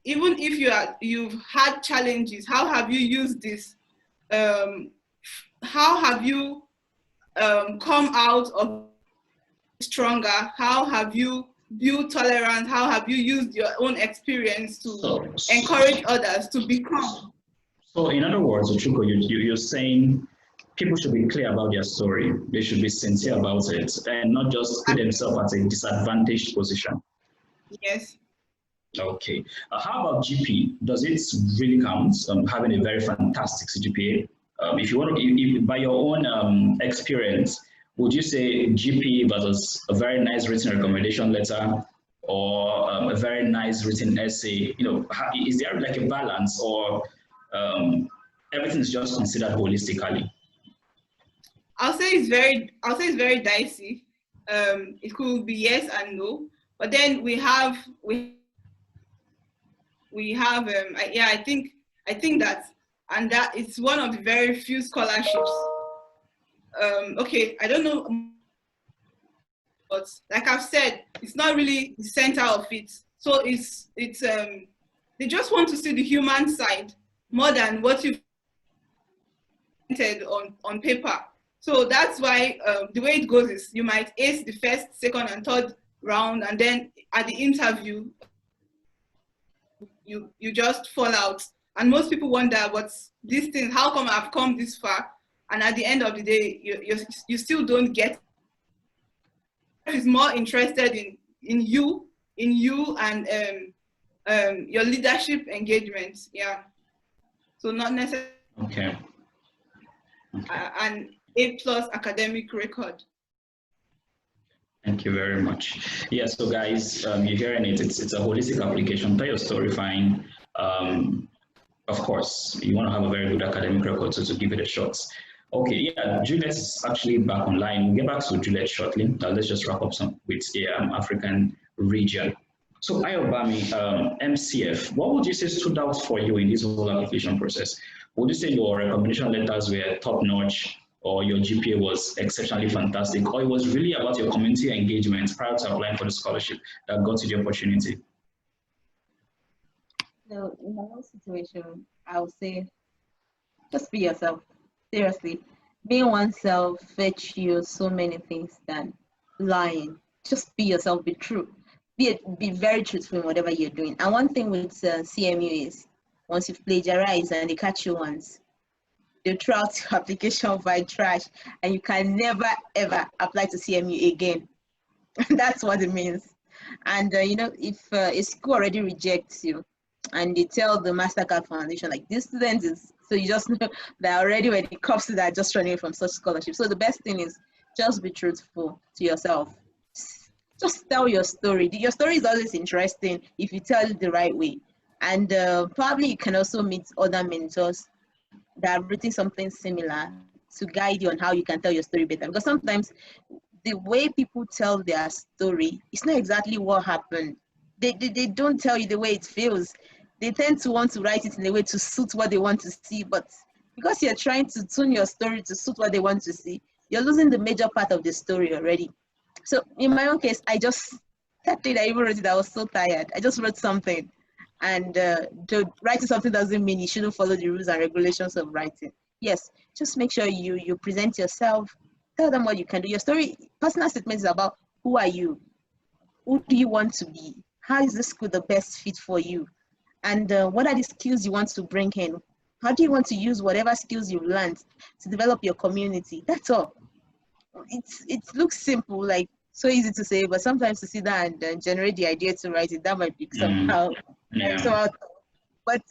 even if you've had challenges, how have you used this? How have you come out of stronger? How have you built tolerance? How have you used your own experience to encourage others to become? So in other words, Ochuko, you're saying people should be clear about their story. They should be sincere about it and not just put themselves at a disadvantaged position. Yes. Okay. How about GP? Does it really count, having a very fantastic Cgpa? If you want to, by your own experience, would you say GP versus a very nice written recommendation letter or a very nice written essay? You know, is there like a balance, or everything is just considered holistically? I'll say it's very dicey. It could be yes and no, but then we have yeah, I think that, and that it's one of the very few scholarships. Okay, I don't know, but like I've said, it's not really the center of it. So it's they just want to see the human side more than what you've printed on paper. So that's why the way it goes is you might ace the first, second, and third round, and then at the interview, you just fall out. And most people wonder, what's this thing? How come I've come this far? And at the end of the day, you still don't get. Is more interested in you and your leadership engagement. Yeah. So not necessarily. Okay. An A+ academic record. Thank you very much. Yeah, so guys, you're hearing it. It's a holistic application. Tell your story fine. Of course, you want to have a very good academic record, so to give it a shot. Okay, yeah, Juliet's actually back online. We'll get back to Juliet shortly. Let's just wrap up with the African region. So Ayobami, MCF, what would you say stood out for you in this whole application process? Would you say your recommendation letters were top-notch, or your GPA was exceptionally fantastic, or it was really about your community engagement prior to applying for the scholarship that got you the opportunity? So in my own situation, I would say just be yourself. Seriously, being oneself fetch you so many things than lying. Just be yourself, be true. Be very truthful in whatever you're doing. And one thing with CMU is, once you've plagiarized and they catch you once, they throw out your application by trash, and you can never ever apply to CMU again. That's what it means. And you know, if a school already rejects you and they tell the Mastercard Foundation, like, this student is, so you just know that already when it comes to that, just running from such scholarship. So the best thing is just be truthful to yourself. Just tell your story. Your story is always interesting if you tell it the right way. And probably you can also meet other mentors that have written something similar to guide you on how you can tell your story better. Because sometimes the way people tell their story, it's not exactly what happened. They don't tell you the way it feels. They tend to want to write it in a way to suit what they want to see. But because you're trying to tune your story to suit what they want to see, you're losing the major part of the story already. So in my own case, that day I even wrote it, I was so tired. I just wrote something. And writing something doesn't mean you shouldn't follow the rules and regulations of writing. Yes, just make sure you present yourself, tell them what you can do. Your story, personal statement is about who are you? Who do you want to be? How is this school the best fit for you? And what are the skills you want to bring in? How do you want to use whatever skills you've learned to develop your community? That's all. It looks simple, like so easy to say, but sometimes to sit down and generate the idea to write it, that might be somehow. But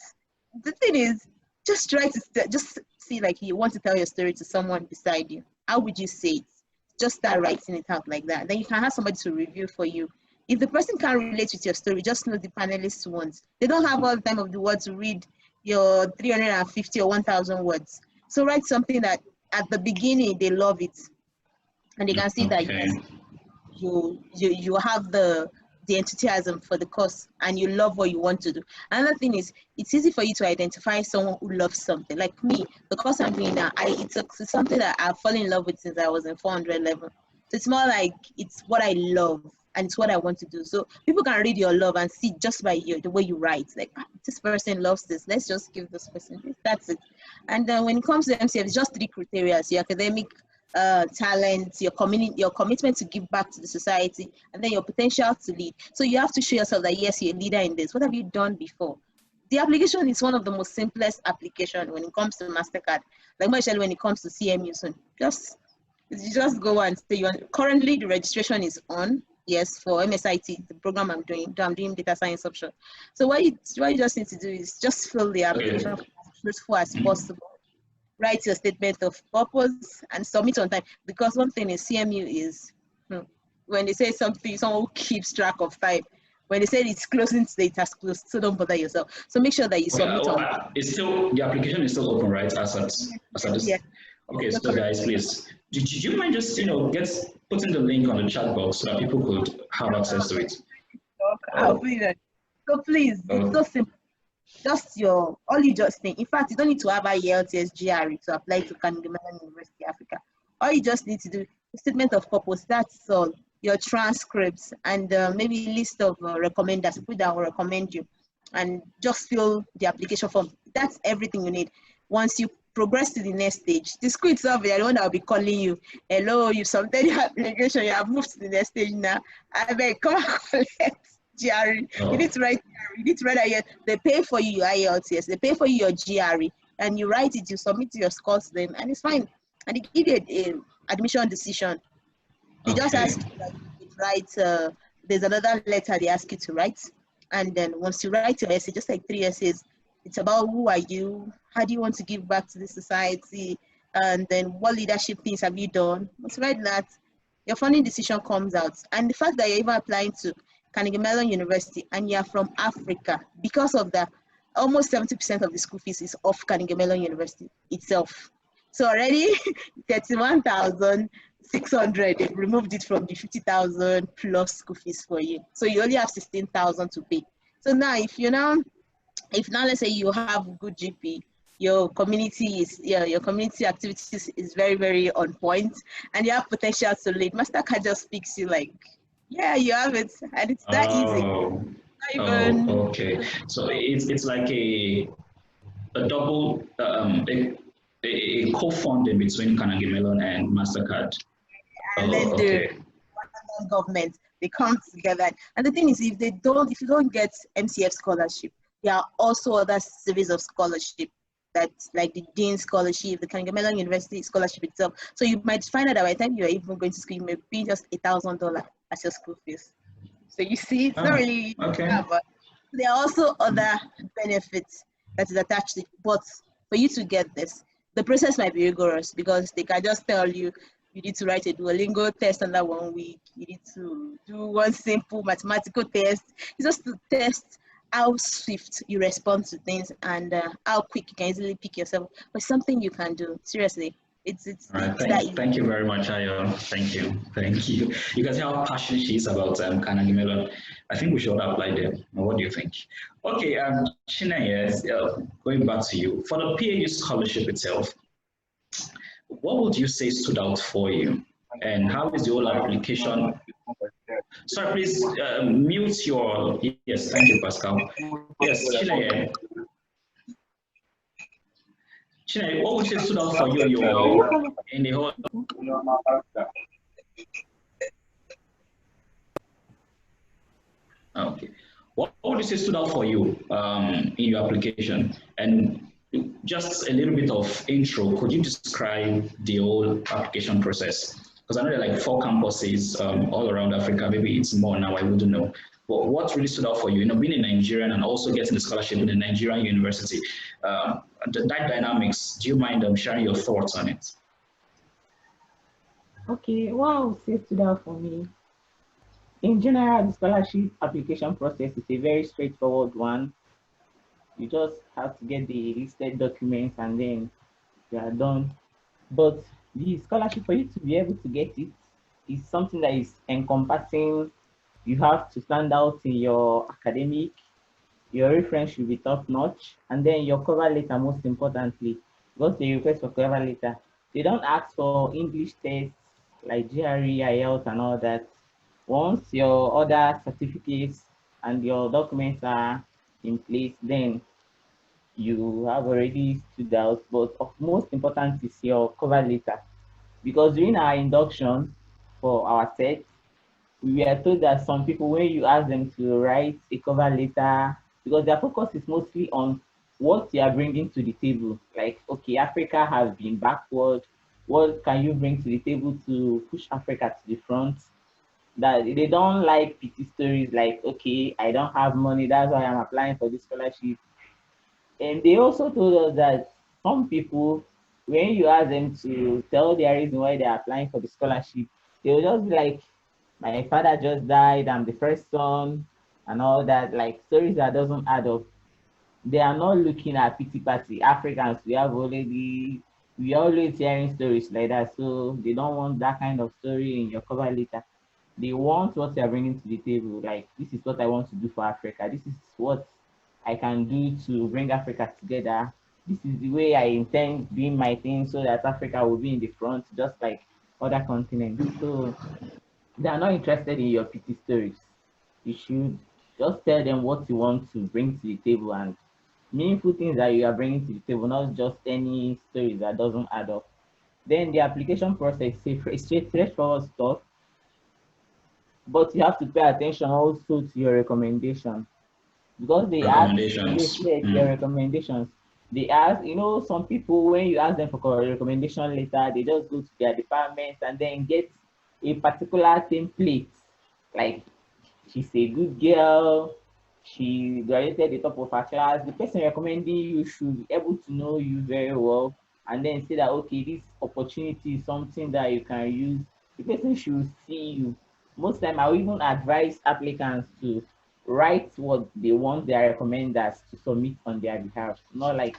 the thing is, just try to just see, like, you want to tell your story to someone beside you. How would you say it? Just start writing it out like that. Then you can have somebody to review for you. If the person can't relate with your story, just know the panelists ones. They don't have all the time of the world to read your 350 or 1,000 words. So write something that at the beginning they love it, and they can see that you have the enthusiasm for the course and you love what you want to do. Another thing is, it's easy for you to identify someone who loves something. Like me, the course I'm doing now, it's something that I've fallen in love with since I was in 400 level. So it's more like it's what I love and it's what I want to do. So people can read your love and see just by the way you write, like, this person loves this, let's just give this person this. That's it. And then when it comes to MCF, it's just 3 criteria: your academic talent, your commitment to give back to the society, and then your potential to lead. So you have to show yourself that yes, you're a leader in this. What have you done before? The application is one of the most simplest application when it comes to Mastercard. Like especially when it comes to CMU, so you just go and say you want. Currently the registration is on. Yes, for MSIT, the program I'm doing data science option. So what you just need to do is just fill the application as truthful as possible. Write your statement of purpose and submit on time. Because one thing is CMU is, when they say something, someone who keeps track of time. When they say it's closing today, it has closed, so don't bother yourself. So make sure that you submit on time. The application is still open, right? Yeah. Okay, so guys, please, did you mind just putting the link on the chat box so that people could have access to it? I'll do that. So please, it's so simple. Just all you just think. In fact, you don't need to have IELTS GRE to apply to Carnegie Mellon University Africa. All you just need to do is statement of purpose. That's all. Your transcripts and maybe a list of recommenders, people that will recommend you, and just fill the application form. That's everything you need. Once you progress to the next stage, the school itself, they are the one that will be calling you. Hello, you submitted your application, you have moved to the next stage now. I beg, come and collect GRE. You need to write GRE. You need to write that they pay for you your IELTS, they pay for you your GRE, and you write it, you submit your scores to them, and it's fine. And they give you an admission decision. They just ask you to write, there's another letter they ask you to write. And then once you write your essay, just like 3 essays, it's about who are you, how do you want to give back to the society, and then what leadership things have you done. Once you write that, your funding decision comes out. And the fact that you're even applying to Carnegie Mellon University and you're from Africa, because of that, almost 70% of the school fees is off Carnegie Mellon University itself. So already 31,600, they've removed it from the 50,000 plus school fees for you. So you only have 16,000 to pay. So now if now let's say you have good GP, your community activities is very, very on point, and you have potential to lead, Mastercard just speaks you like, yeah, you have it, and it's that easy. Okay. So it's like a double a co-funding between Carnegie Mellon and Mastercard. And then the government, they come together. And the thing is, if you don't get MCF scholarship, there are also other series of scholarship, that's like the Dean Scholarship, the Carnegie Mellon University Scholarship itself. So you might find out that by the time you're even going to school, you may be just $1,000 as your school fees. So you see, it's not really, but there are also other benefits that is attached to it. But for you to get this, the process might be rigorous, because they can just tell you, you need to write a Duolingo test under 1 week. You need to do one simple mathematical test. It's just to test how swift you respond to things and how quick you can easily pick yourself. But something you can do. Seriously, it's right. Thank you very much, Ayo. Thank you. You can see how passionate she is about Carnegie Mellon. I think we should apply them. What do you think? Okay, Chineye, going back to you. For the PAU scholarship itself, what would you say stood out for you? And how is the whole application Sorry, please mute your. Yes, thank you, Pascal. Yes, Chineye. Chineye, what would you say stood out for you in the whole? Okay. What would you say stood out for you in your application? And just a little bit of intro, could you describe the whole application process? Because I know there are like 4 campuses all around Africa. Maybe it's more now, I wouldn't know. But what really stood out for you? You know, being a Nigerian and also getting the scholarship in a Nigerian university, that dynamics, do you mind sharing your thoughts on it? Okay, what I would say stood out for me. In general, the scholarship application process is a very straightforward one. You just have to get the listed documents and then you are done. But the scholarship, for you to be able to get it, is something that is encompassing. You have to stand out in your academic, your reference should be top notch, and then your cover letter, most importantly, because they request for cover letter. They don't ask for English tests like GRE, IELTS, and all that. Once your other certificates and your documents are in place, then you have already stood out. But of most important is your cover letter. Because during our induction for our set, we were told that some people, when you ask them to write a cover letter, because their focus is mostly on what you are bringing to the table. Like, okay, Africa has been backward. What can you bring to the table to push Africa to the front? That they don't like pity stories like, okay, I don't have money, that's why I'm applying for this scholarship. And they also told us that some people, when you ask them to tell their reason why they're applying for the scholarship, they'll just be like, my father just died, I'm the first son, and all that, like stories that doesn't add up. They are not looking at pity party. Africans, we always hearing stories like that, so they don't want that kind of story in your cover letter. They want what you're bringing to the table. Like, this is what I want to do for Africa. This is what I can do to bring Africa together. This is the way I intend doing my thing so that Africa will be in the front, just like other continents. So they are not interested in your pity stories. You should just tell them what you want to bring to the table and meaningful things that you are bringing to the table, not just any stories that doesn't add up. Then the application process is straightforward stuff, but you have to pay attention also to your recommendation, because they ask your recommendations. They ask, you know, some people, when you ask them for a recommendation letter, they just go to their department and then get a particular template, like, she's a good girl, she graduated the top of her class. The person recommending you should be able to know you very well and then say that, okay, this opportunity is something that you can use. The person should see you. Most time, I will even advise applicants to write what they want their recommenders to submit on their behalf, not like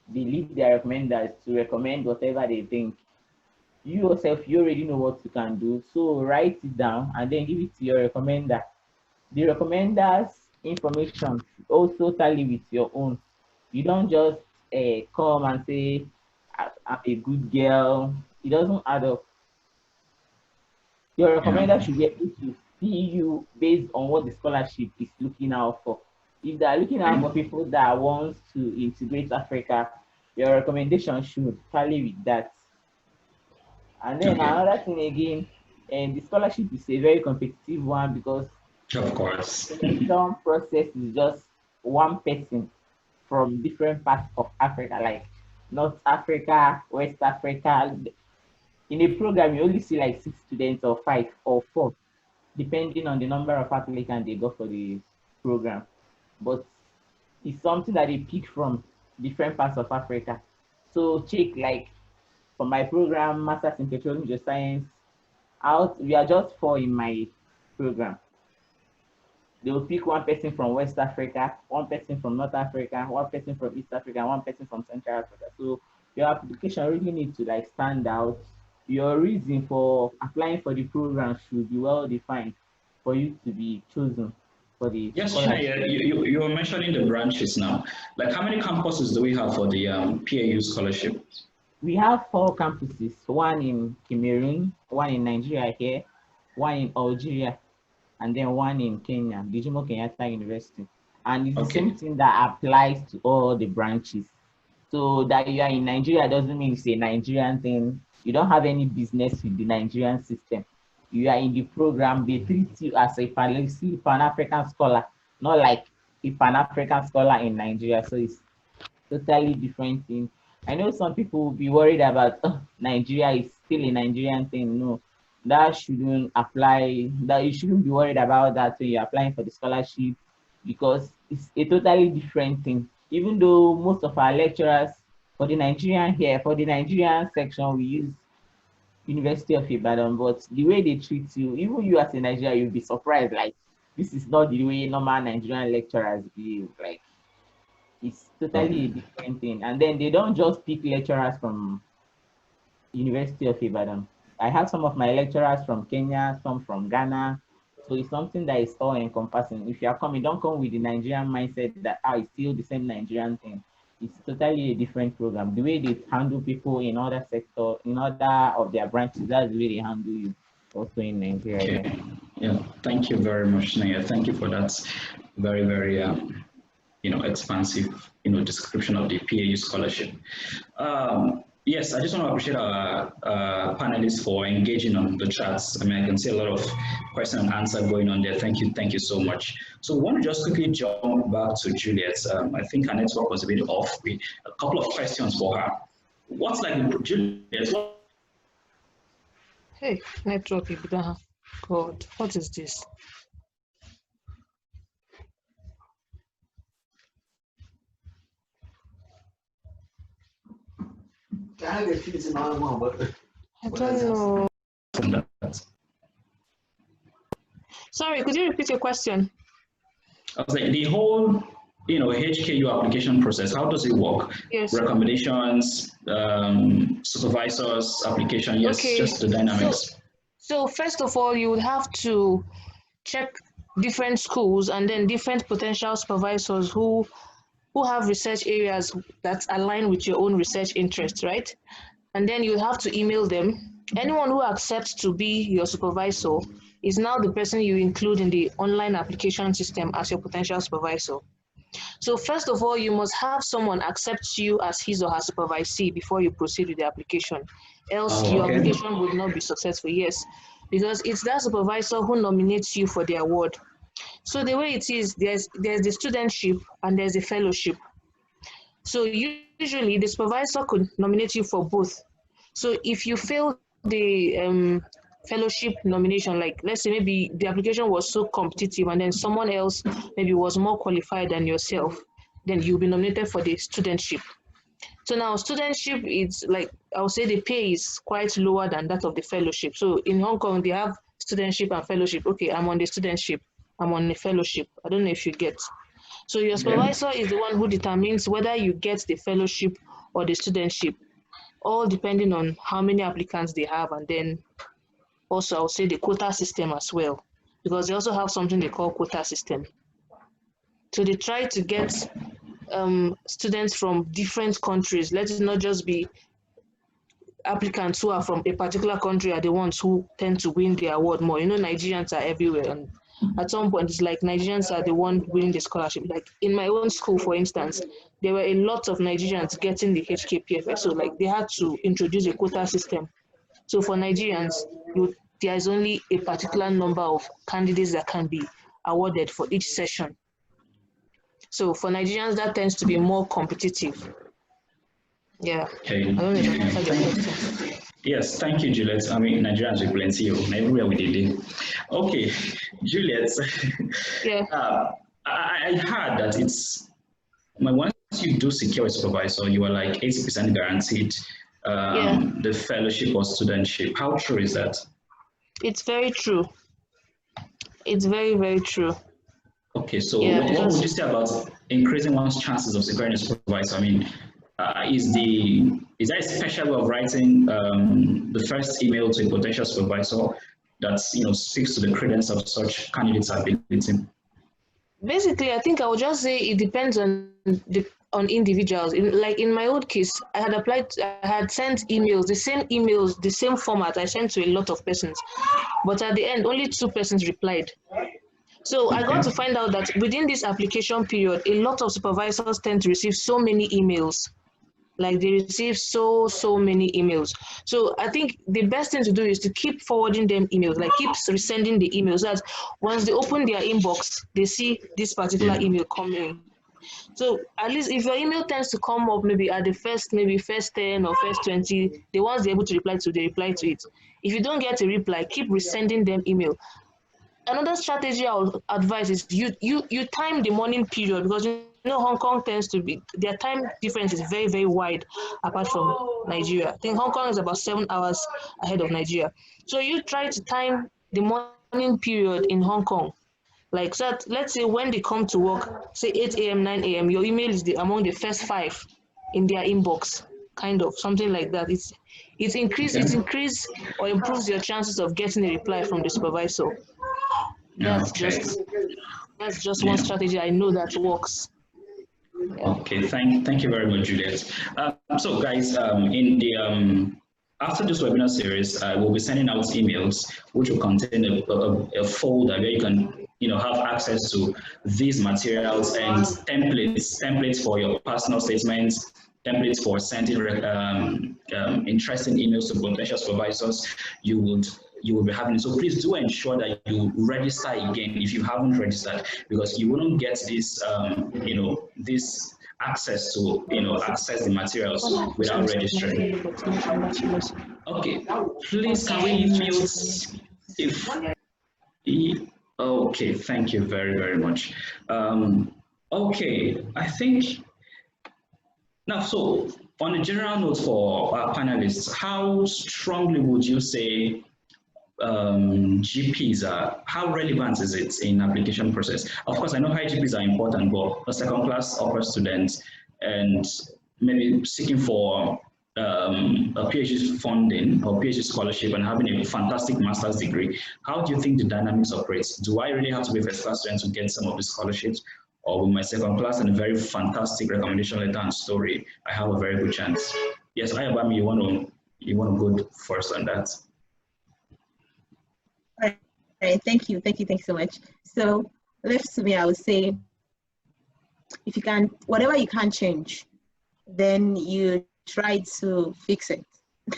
they leave their recommenders to recommend whatever they think. You yourself, you already know what you can do, so write it down and then give it to your recommender. The recommender's information should also tally with your own. You don't just come and say, I'm a good girl. It doesn't add up. Your recommender should be able to see you based on what the scholarship is looking out for. If they are looking out for people that want to integrate Africa, your recommendation should tally with that. And then another thing again, and the scholarship is a very competitive one, because of course, the selection process is just one person from different parts of Africa, like North Africa, West Africa. In a program, you only see like 6 students or 5 or 4, depending on the number of applicants they got for the program. But it's something that they pick from different parts of Africa. So check, like, for my program, Masters in Petroleum Geoscience, we are just 4 in my program. They will pick one person from West Africa, one person from North Africa, one person from East Africa, and one person from Central Africa. So your application really needs to like stand out. Your reason for applying for the program should be well defined for you to be chosen for the scholarship. You were mentioning the branches now. Like, how many campuses do we have for the PAU scholarship? We have 4 campuses, one in Cameroon, one in Nigeria here, one in Algeria. and then one in Kenya, the Jomo Kenyatta University. And it's the same thing that applies to all the branches. So that you are in Nigeria doesn't mean it's a Nigerian thing. You don't have any business with the Nigerian system. You are in the program, they treat you as a Pan-African scholar, not like a Pan-African scholar in Nigeria. So it's totally different thing. I know some people will be worried about Nigeria is still a Nigerian thing. No, that shouldn't apply. That you shouldn't be worried about that when you're applying for the scholarship, because it's a totally different thing. Even though most of our lecturers for the Nigerian section, we use University of Ibadan, but the way they treat you, even you as a Nigerian, you'll be surprised. Like, this is not the way normal Nigerian lecturers behave. Like, it's totally a different thing. And then they don't just pick lecturers from University of Ibadan. I have some of my lecturers from Kenya, some from Ghana. So it's something that is all encompassing. If you are coming, don't come with the Nigerian mindset that it's still the same Nigerian thing. It's totally a different program. The way they handle people in other sector, in other of their branches, that's the way they handle you also in Nigeria. Okay. Yeah, thank you very much, Naya. Thank you for that very, very expansive description of the PAU scholarship. Yes, I just want to appreciate our panelists for engaging on the chats. I mean, I can see a lot of question and answer going on there. Thank you so much. So we want to just quickly jump back to Juliet. I think her network was a bit off. A couple of questions for her. What's like, Juliet? Hey, network, God, what is this? I don't know. Sorry, could you repeat your question? I was like, the whole, HKU application process, how does it work? Yes. Recommendations, supervisors, application, yes, okay. Just the dynamics. So first of all, you would have to check different schools and then different potential supervisors who have research areas that align with your own research interests, right? And then you have to email them. Anyone who accepts to be your supervisor is now the person you include in the online application system as your potential supervisor. So first of all, you must have someone accept you as his or her supervisee before you proceed with the application. Else your application would not be successful, yes. Because it's that supervisor who nominates you for the award. So the way it is, there's the studentship and there's the fellowship. So usually the supervisor could nominate you for both. So if you fail the fellowship nomination, like let's say maybe the application was so competitive and then someone else maybe was more qualified than yourself, then you'll be nominated for the studentship. So now studentship is like, I would say the pay is quite lower than that of the fellowship. So in Hong Kong, they have studentship and fellowship. Okay, I'm on the studentship. I'm on the fellowship. I don't know if you get. So your supervisor is the one who determines whether you get the fellowship or the studentship, all depending on how many applicants they have. And then also I would say the quota system as well, because they also have something they call quota system. So they try to get students from different countries. Let it not just be applicants who are from a particular country are the ones who tend to win the award more. Nigerians are everywhere, and at some point it's like Nigerians are the one winning the scholarship. Like in my own school, for instance, there were a lot of Nigerians getting the HKPFS, so like they had to introduce a quota system. So for Nigerians, there is only a particular number of candidates that can be awarded for each session. So for Nigerians, that tends to be more competitive. Yeah. Okay. I don't know if I answered your question. Yes, thank you, Juliet. I mean, Nigerians are plenty of everywhere we did. Okay, Juliet. Yeah. I heard that once you do secure a supervisor, you are like 80% guaranteed the fellowship or studentship. How true is that? It's very true. It's very, very true. Okay, so what would you say about increasing one's chances of securing a supervisor? I mean, is there a special way of writing the first email to a potential supervisor that speaks to the credence of such candidates' ability? Basically, I think I would just say it depends on individuals. Like in my old case, I had sent emails, the same format I sent to a lot of persons, but at the end, only 2 persons replied. So I got to find out that within this application period, a lot of supervisors tend to receive so many emails. Like they receive so many emails. So I think the best thing to do is to keep forwarding them emails, like keep resending the emails. That once they open their inbox, they see this particular email coming. So at least if your email tends to come up maybe at the first 10 or first 20, the ones they're able to reply to, they reply to it. If you don't get a reply, keep resending them email. Another strategy I would advise is you time the morning period, because you know Hong Kong tends to be, their time difference is very wide apart from Nigeria. I think Hong Kong is about 7 hours ahead of Nigeria. So you try to time the morning period in Hong Kong. Like, so that, let's say when they come to work, say 8 a.m., 9 a.m., your email is among the first 5 in their inbox, kind of, something like that. It increases or improves your chances of getting a reply from the supervisor. That's just one strategy I know that works. Okay, thank you very much, Juliet. So guys, in the after this webinar series, we'll be sending out emails which will contain a folder where you can have access to these materials and templates for your personal statements, templates for sending interesting emails to potential supervisors. You will be having it. So please do ensure that you register again if you haven't registered, because you wouldn't get this this access to access the materials without registering. Okay, please can we mute okay, thank you very much. Okay, I think now, so on a general note for our panelists, how strongly would you say GPs are, how relevant is it in application process? Of course, I know high GPs are important, but a second class upper student and maybe seeking for a PhD funding or PhD scholarship and having a fantastic master's degree, how do you think the dynamics operates? Do I really have to be a first class student to get some of the scholarships? Or with my second class and a very fantastic recommendation letter and story, I have a very good chance? Yes, Ayabami, you want to go first on that? All right, thank you so much. So left to me, I would say, if you can, whatever you can't change, then you try to fix it.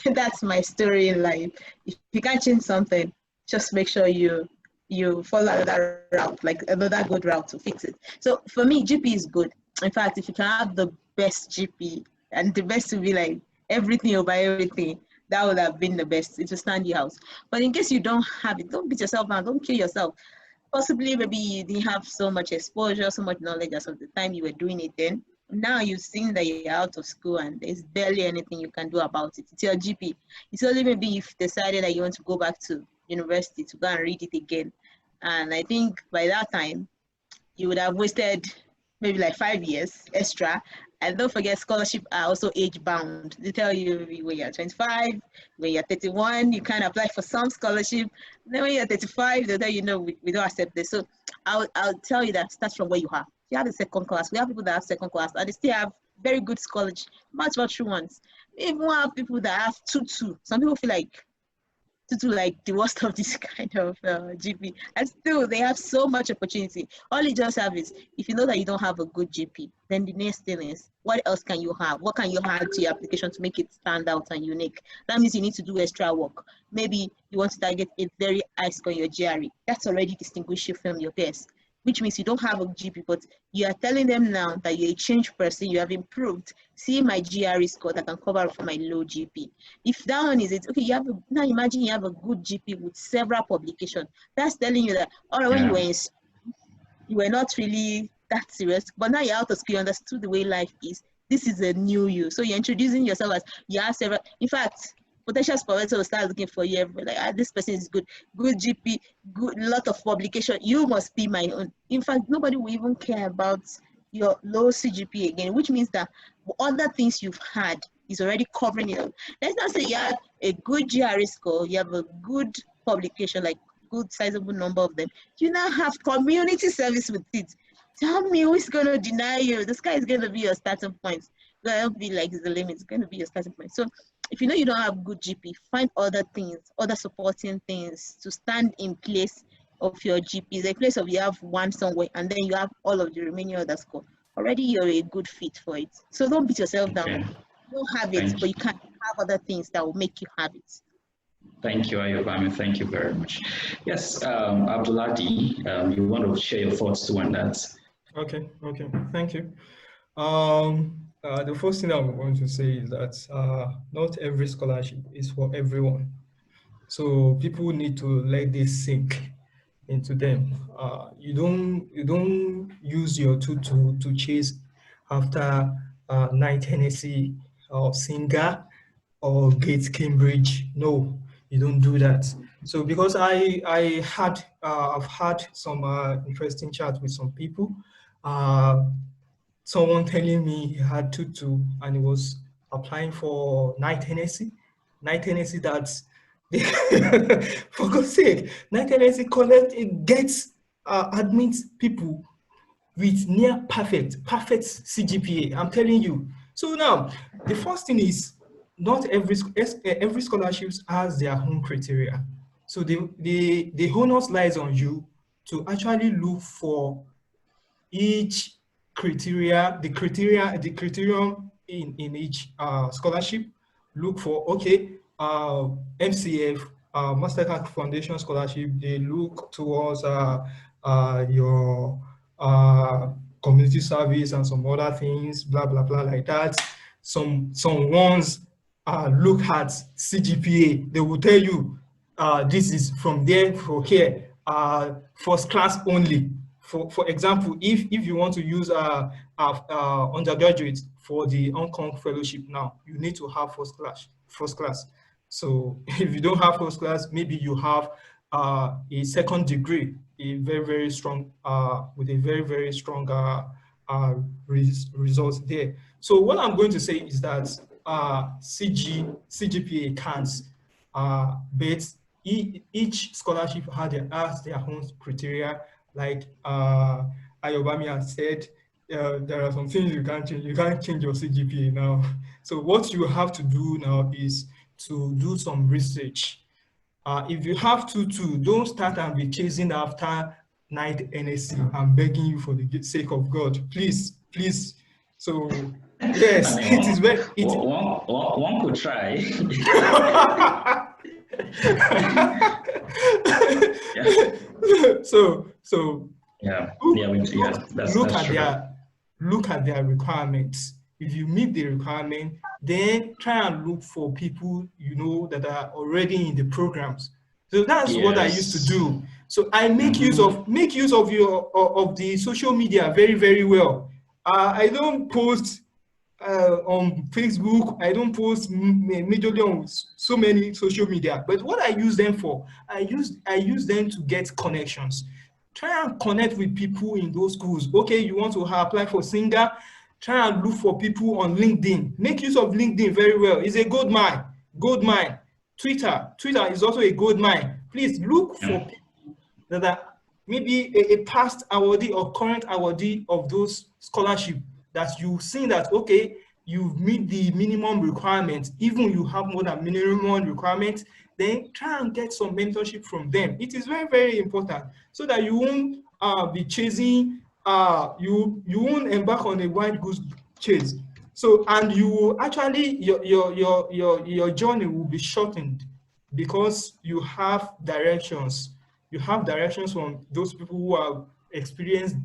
That's my story in life. If you can't change something, just make sure you follow another route, like another good route to fix it. So for me, GP is good. In fact, if you can have the best GP, and the best will be like everything over everything, that would have been the best. It will stand your house. But in case you don't have it, don't beat yourself down, don't kill yourself. Possibly maybe you didn't have so much exposure, so much knowledge as of the time you were doing it then. Now you've seen that you're out of school and there's barely anything you can do about it. It's your GP. It's only maybe you've decided that you want to go back to university to go and read it again. And I think by that time, you would have wasted maybe like 5 years extra. And don't forget, scholarships are also age bound. They tell you when you're 25, when you're 31, you can apply for some scholarship. Then when you're 35, they'll tell you, no, we don't accept this. So I'll tell you that starts from where you are. If you have a second class, we have people that have second class and they still have very good scholarship, much true ones. We even have people that have 2-2. Some people feel like like the worst of this kind of GP, and still they have so much opportunity. All you just have is, if you know that you don't have a good GP, then the next thing is, what else can you have? What can you add to your application to make it stand out and unique? That means you need to do extra work. Maybe you want to target a very high score on your GRE. That's already distinguished you from your peers, which means you don't have a GP, but you are telling them now that you're a changed person, you have improved. See my GRE score that can cover for my low GP. If that one is it, okay, now imagine you have a good GP with several publications. That's telling you that, all right, when you were in school, you were not really that serious, but now you're out of school, you understood the way life is. This is a new you. So you're introducing yourself as you have several, in fact, potential supervisor will start looking for you. Like, this person is good GP, good lot of publication. You must be my own. In fact, nobody will even care about your low Cgpa again, which means that other things you've had is already covering it. Let's not say you have a good GRE score, you have a good publication, like good sizable number of them. You now have community service with it. Tell me who's going to deny you? The sky is going to be your starting point. It's going to be like the limit. It's going to be your starting point. So if you know you don't have good GP, find other things, other supporting things to stand in place of your GP, the place of you have one somewhere and then you have all of the remaining other score, already you're a good fit for it. So don't beat yourself down. Okay. You don't have it, but you can have other things that will make you have it. Thank you, Ayobami. Thank you very much. Yes, Abduladi, you want to share your thoughts too on that? Okay, thank you. The first thing I want to say is that not every scholarship is for everyone. So people need to let this sink into them. You don't use your tutu to chase after Knight Hennessy or Singer or Gates Cambridge. No, you don't do that. So because I've had some interesting chats with some people. Someone telling me he had tutu and he was applying for Knight Hennessy. Knight Hennessy, that's for God's sake, Knight Hennessy admits people with near perfect Cgpa. I'm telling you. So now, the first thing is, not every scholarship has their own criteria. So the onus lies on you to actually look for each criteria, the criterion in each scholarship. Look for, okay, MCF, Mastercard Foundation Scholarship, they look towards your community service and some other things, blah, blah, blah, like that. Some ones look at Cgpa. They will tell you, this is from there for here, first class only. For example, if you want to use undergraduate for the Hong Kong fellowship now, you need to have first class. So if you don't have first class, maybe you have a second degree, a very strong with a very strong results there. So what I'm going to say is that Cgpa counts, but each scholarship has their own criteria. Like Ayobami has said, there are some things you can't change. You can't change your Cgpa now. So what you have to do now is to do some research. If you have to, don't start and be chasing after Knight NSC. I'm begging you for the sake of God, please. So yes, I mean, it is very. One could try. So look at their requirements. If you meet the requirement, then try and look for people that are already in the programs. So that's what I used to do. So I make use of the social media very well. I don't post on Facebook. I don't post majorly on so many social media. But what I use them for, I use them to get connections. Try and connect with people in those schools. Okay, you want to apply for Singer? Try and look for people on LinkedIn. Make use of LinkedIn very well. It's a gold mine. Twitter is also a gold mine. Please look for people that are maybe a past awardee or current awardee of those scholarships that you've seen that, okay, you've meet the minimum requirements, even you have more than minimum requirements, then try and get some mentorship from them. It is very important so that you won't be chasing, you won't embark on a wild goose chase. So, and you will actually, your journey will be shortened because you have directions. You have directions from those people who have experienced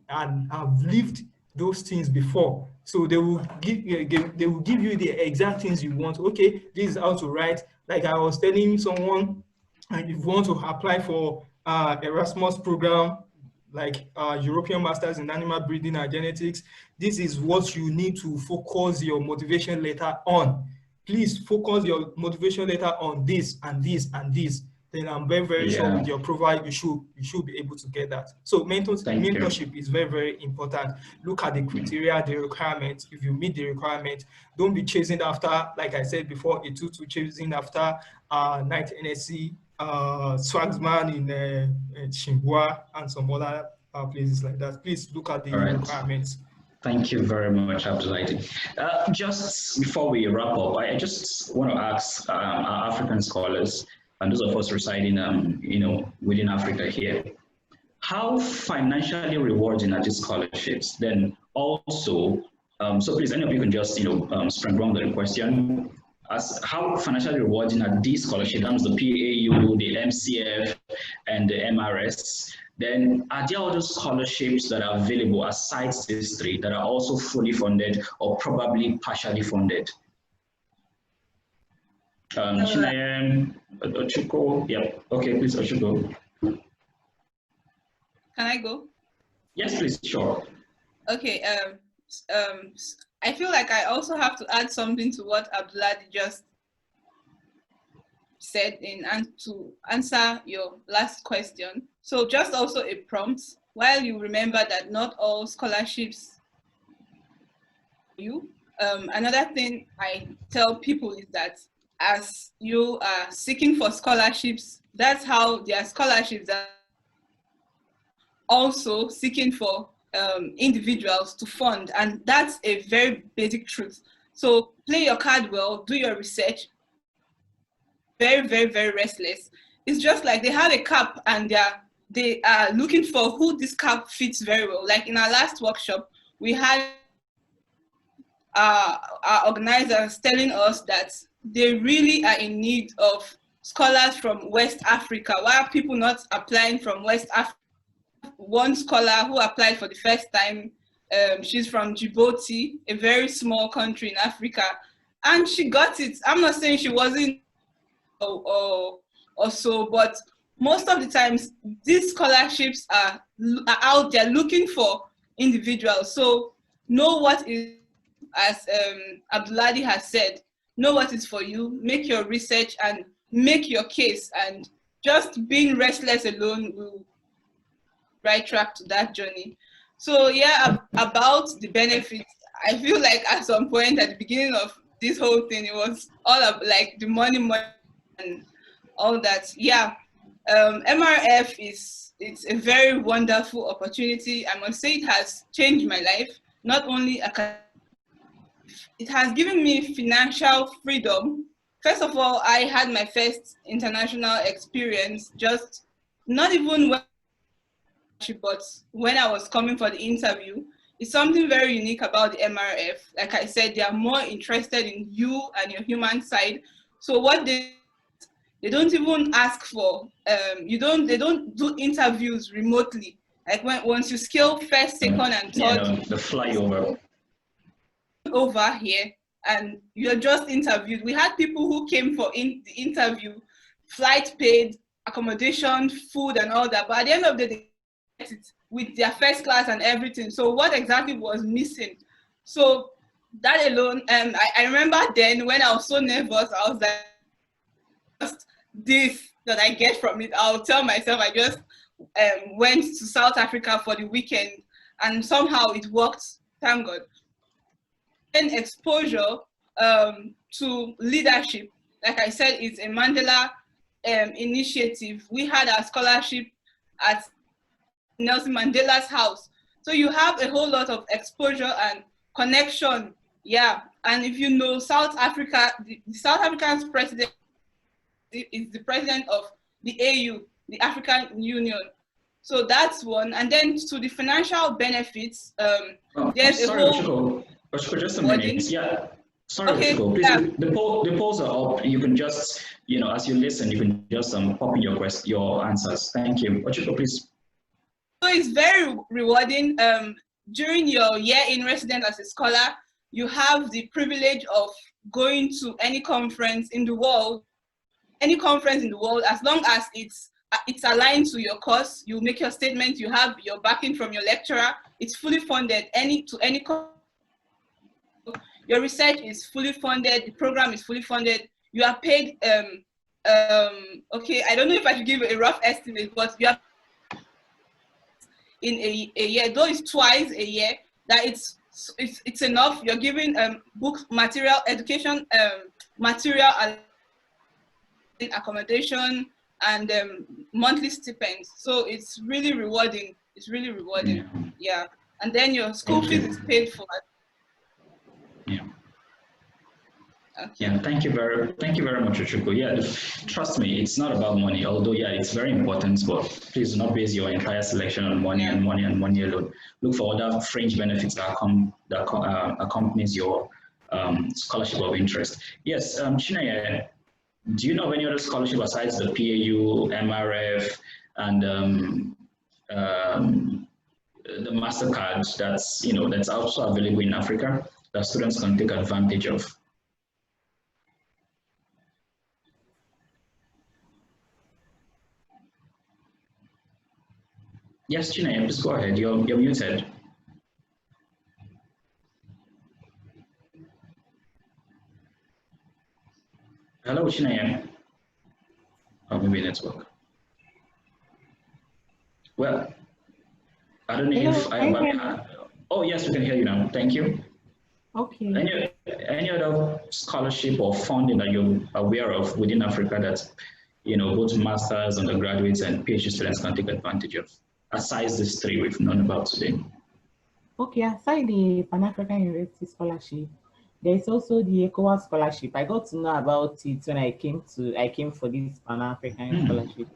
and have lived those things before. So they will give you the exact things you want. Okay, this is how to write. Like I was telling someone, and if you want to apply for Erasmus program, like European Masters in Animal Breeding and Genetics, this is what you need to focus your motivation letter on. Please focus your motivation letter on this and this and this. Then I'm very sure with your profile, you should be able to get that. So mentorship is very important. Look at the criteria, the requirements. If you meet the requirement, don't be chasing after, like I said before, chasing after Knight NSC, Swagsman in Xinhua and some other places like that. Please look at the requirements. Thank you very much, Abdullah. Just before we wrap up, I just want to ask our African scholars, and those of us residing, within Africa here. How financially rewarding are these scholarships? Then also, so please, any of you can just, spring on the question. As how financially rewarding are these scholarships? That was the PAU, the MCF, and the MRS. Then are there other scholarships that are available aside these three that are also fully funded or probably partially funded? Chinayem, Ochuko, yeah, okay, please, Ochuko. Can I go? Yes, please, sure. Okay, I feel like I also have to add something to what Abduladi just said and to answer your last question. So just also a prompt, while you remember that not all scholarships another thing I tell people is that as you are seeking for scholarships, that's how their scholarships are also seeking for individuals to fund, and that's a very basic truth. So play your card well, do your research. Very, very, very restless. It's just like they have a cap and they are looking for who this cap fits very well. Like in our last workshop, we had our organizers telling us that they really are in need of scholars from West Africa. Why are people not applying from West Africa? One scholar who applied for the first time, she's from Djibouti, a very small country in Africa, and she got it. I'm not saying she wasn't or so, but most of the times these scholarships are out there looking for individuals. So know what is, as Abduladi has said, know what is for you, make your research and make your case, and just being restless alone will right track to that journey. So yeah, about the benefits, I feel like at some point at the beginning of this whole thing, it was all of like the money and all that. Yeah, MRF it's a very wonderful opportunity. I must say it has changed my life. Not only it has given me financial freedom. First of all, I had my first international experience, just not even when, but when I was coming for the interview. It's something very unique about the MRF. Like I said, they are more interested in you and your human side. So what they don't even ask for, they don't do interviews remotely. Like once you scale first, second, and third, the flyover over here, and you're just interviewed. We had people who came for the interview, flight paid, accommodation, food, and all that. But at the end of the day, it with their first class and everything. So what exactly was missing? So that alone, I remember then when I was so nervous, I was like, just this that I get from it. I'll tell myself I just went to South Africa for the weekend, and somehow it worked, thank God. And exposure to leadership, like I said, it's a Mandela initiative. We had our scholarship at Nelson Mandela's house. So you have a whole lot of exposure and connection. Yeah, and if you know South Africa, the South African's president is the president of the AU, the African Union. So that's one. And then to the financial benefits, there's a whole... Ochuko, just a minute. Yeah. Sorry, okay, Ochuko. Please, yeah. The polls are up. You can just, as you listen, you can just pop in your answers. Thank you. Ochuko, please. So it's very rewarding. During your year in residence as a scholar, you have the privilege of going to any conference in the world, as long as it's aligned to your course. You make your statement, you have your backing from your lecturer, it's fully funded. Your research is fully funded, the program is fully funded, you are paid, okay, I don't know if I should give a rough estimate, but you are in a year, though it's twice a year, that it's enough. You're giving book material, education material, accommodation, and monthly stipends. So it's really rewarding. It's really rewarding. Yeah. And then your school fees is paid for. Yeah. Okay. Yeah, thank you very much, Ochuku. Yeah, trust me, it's not about money. Although, yeah, it's very important, but please do not base your entire selection on money and money and money alone. Look for other fringe benefits that accompanies your scholarship of interest. Yes, Chineye, do you know of any other scholarship besides the PAU, MRF, and the Mastercard that's also available in Africa that students can take advantage of? Yes, Chineye, please go ahead. You're muted. Hello, Chineye. Oh, maybe network. Well, I don't know if oh, yes, we can hear you now. Thank you. Okay. Any other scholarship or funding that you're aware of within Africa that both masters, undergraduates, and PhD students can take advantage of, aside these three we've known about today? Okay, aside the Pan-African University Scholarship, there is also the ECOWAS Scholarship. I got to know about it when I came for this Pan-African Scholarship.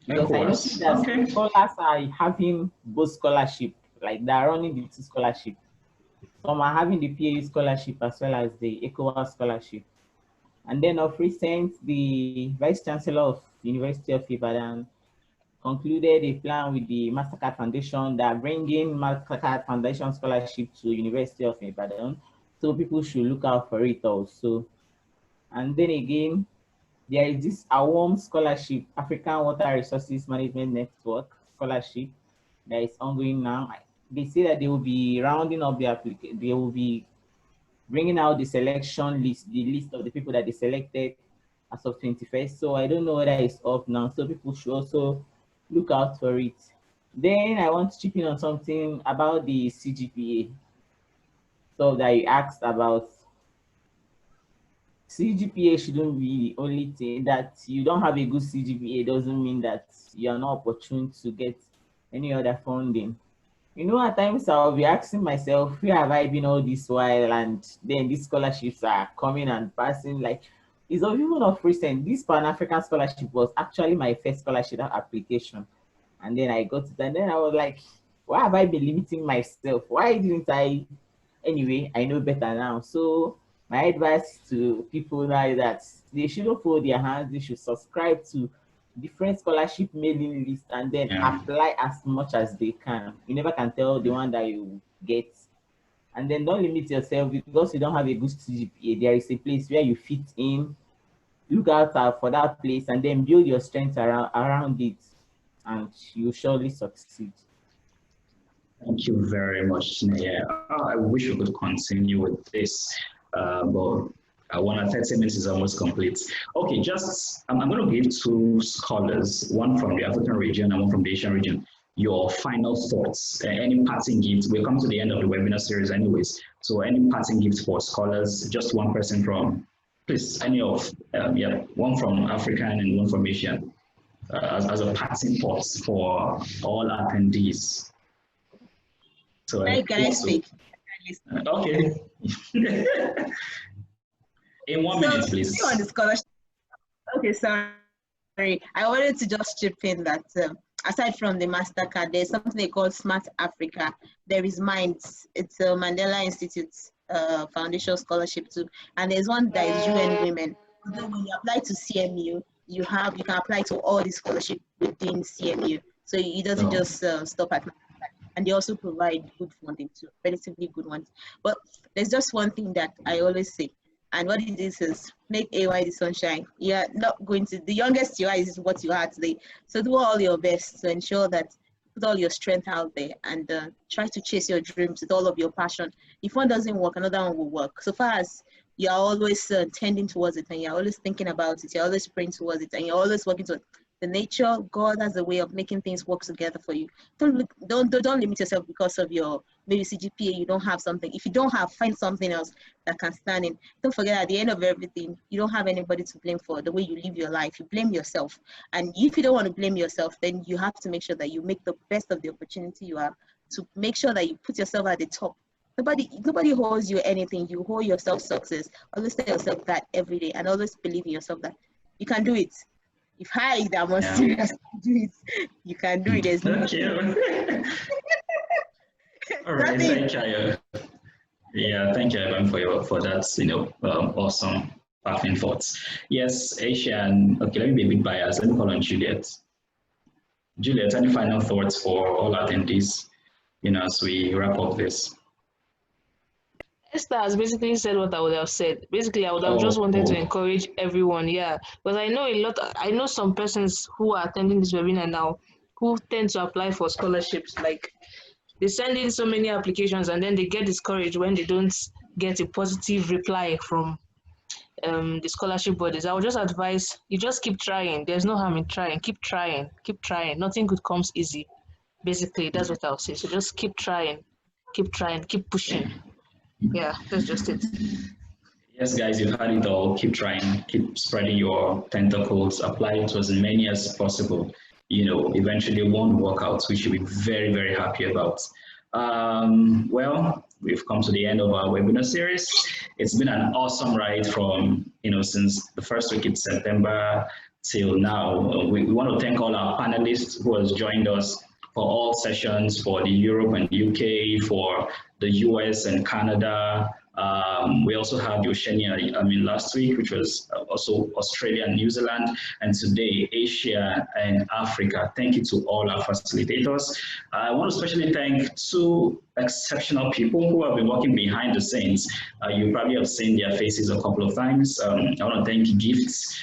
Because I noticed that scholars are having both scholarship, like they're running the two scholarship. Some are having the PAU scholarship as well as the ECOWAS scholarship. And then of recent, the Vice Chancellor of University of Ibadan concluded a plan with the Mastercard Foundation that bringing Mastercard Foundation scholarship to University of Ibadan. So people should look out for it also. And then again, there is this AWOM scholarship, African Water Resources Management Network scholarship that is ongoing now. They say that they will be rounding up the application. They will be bringing out the selection list, the list of the people that they selected as of 21st. So I don't know whether it's up now. So people should also look out for it. Then I want to chip in on something about the Cgpa. So that you asked about. Cgpa shouldn't be the only thing. That you don't have a good Cgpa doesn't mean that you are not opportune to get any other funding. At times I'll be asking myself, where have I been all this while? And then these scholarships are coming and passing. Like, it's even of recent. This Pan-African scholarship was actually my first scholarship application. And then I got it. And then I was like, why have I been limiting myself? Why didn't I? Anyway, I know better now. So my advice to people now is that they shouldn't fold their hands. They should subscribe to different scholarship mailing list and then apply as much as they can. You never can tell the one that you get. And then don't limit yourself because you don't have a good Cgpa. There is a place where you fit in. Look out for that place and then build your strength around it, and you surely succeed. Thank you very much, Chineye. I wish we could continue with this, but 30 minutes is almost complete. Okay, I'm going to give two scholars, one from the African region and one from the Asian region, your final thoughts, any parting gifts. We'll come to the end of the webinar series anyways. So any parting gifts for scholars, just one person from, please, any of, one from African and one from Asian, as a parting thoughts for all attendees. So can I speak? Okay. In 1 minute, please. On the scholarship. Okay, sorry. I wanted to just chip in that aside from the Mastercard, there's something they call Smart Africa. There is Minds. It's a Mandela Institute Foundation scholarship too. And there's one that is UN Women. Then when you apply to CMU, you can apply to all the scholarship within CMU. So it doesn't just stop at Mastercard. And they also provide good funding too, relatively good ones. But there's just one thing that I always say. And what it is make AY the sunshine. You're not going to, the youngest you are is what you are today. So do all your best to ensure that put all your strength out there and try to chase your dreams with all of your passion. If one doesn't work, another one will work. So far as you're always tending towards it and you're always thinking about it, you're always praying towards it and you're always working towards the nature, God has a way of making things work together for you. Don't limit yourself because of your maybe Cgpa. You don't have something. If you don't have, find something else that can stand in. Don't forget at the end of everything, you don't have anybody to blame for the way you live your life. You blame yourself. And if you don't want to blame yourself, then you have to make sure that you make the best of the opportunity you have to make sure that you put yourself at the top. Nobody owes you anything. You owe yourself success. Always tell yourself that every day, and always believe in yourself that you can do it. If I that much serious do it, you can do it. There's no All right, thank you. Yeah, thank you, Evan, for that, awesome baffling thoughts. Yes, Asian. Okay, let me be a bit biased. Let me call on Juliet. Juliet, any final thoughts for all attendees, as we wrap up this? Esther has basically said what I would have said. Basically, I would have just wanted to encourage everyone, because I know some persons who are attending this webinar now who tend to apply for scholarships. Like, they send in so many applications and then they get discouraged when they don't get a positive reply from the scholarship bodies. I would just advise you just keep trying. There's no harm in trying. Keep trying. Nothing good comes easy. Basically, that's what I'll say. So just keep trying, keep pushing. Yeah, that's just it. Yes, guys, you've had it all. Keep trying, keep spreading your tentacles, apply it to as many as possible. Eventually one will work out, which you'll be very, very happy about. Well, we've come to the end of our webinar series. It's been an awesome ride from, since the first week in September till now. We want to thank all our panelists who has joined us for all sessions, for the Europe and UK, for the US and Canada. We also had Oceania, last week, which was also Australia and New Zealand, and today Asia and Africa. Thank you to all our facilitators. I want to especially thank two exceptional people who have been working behind the scenes. You probably have seen their faces a couple of times. I want to thank Gifts.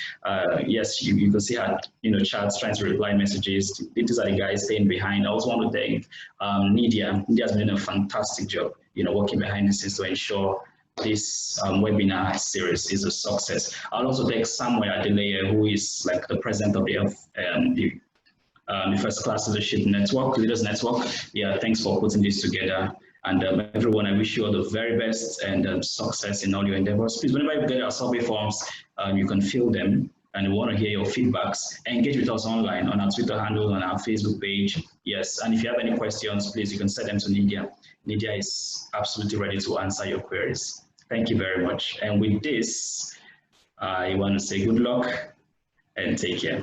Yes, you can see her, chats trying to reply messages. These are the guys staying behind. I also want to thank Nidia. Nidia has been doing a fantastic job, working behind the scenes to ensure this webinar series is a success. I'll also thank Samuel Adeleye, who is like the president of the First Class Leadership Network, Leaders Network. Yeah, thanks for putting this together. And everyone, I wish you all the very best and success in all your endeavors. Please, whenever you get our survey forms, you can fill them. And we want to hear your feedbacks. Engage with us online on our Twitter handle, on our Facebook page. Yes, and if you have any questions, please, you can send them to Nidia. Nidia is absolutely ready to answer your queries. Thank you very much. And with this, I want to say good luck and take care.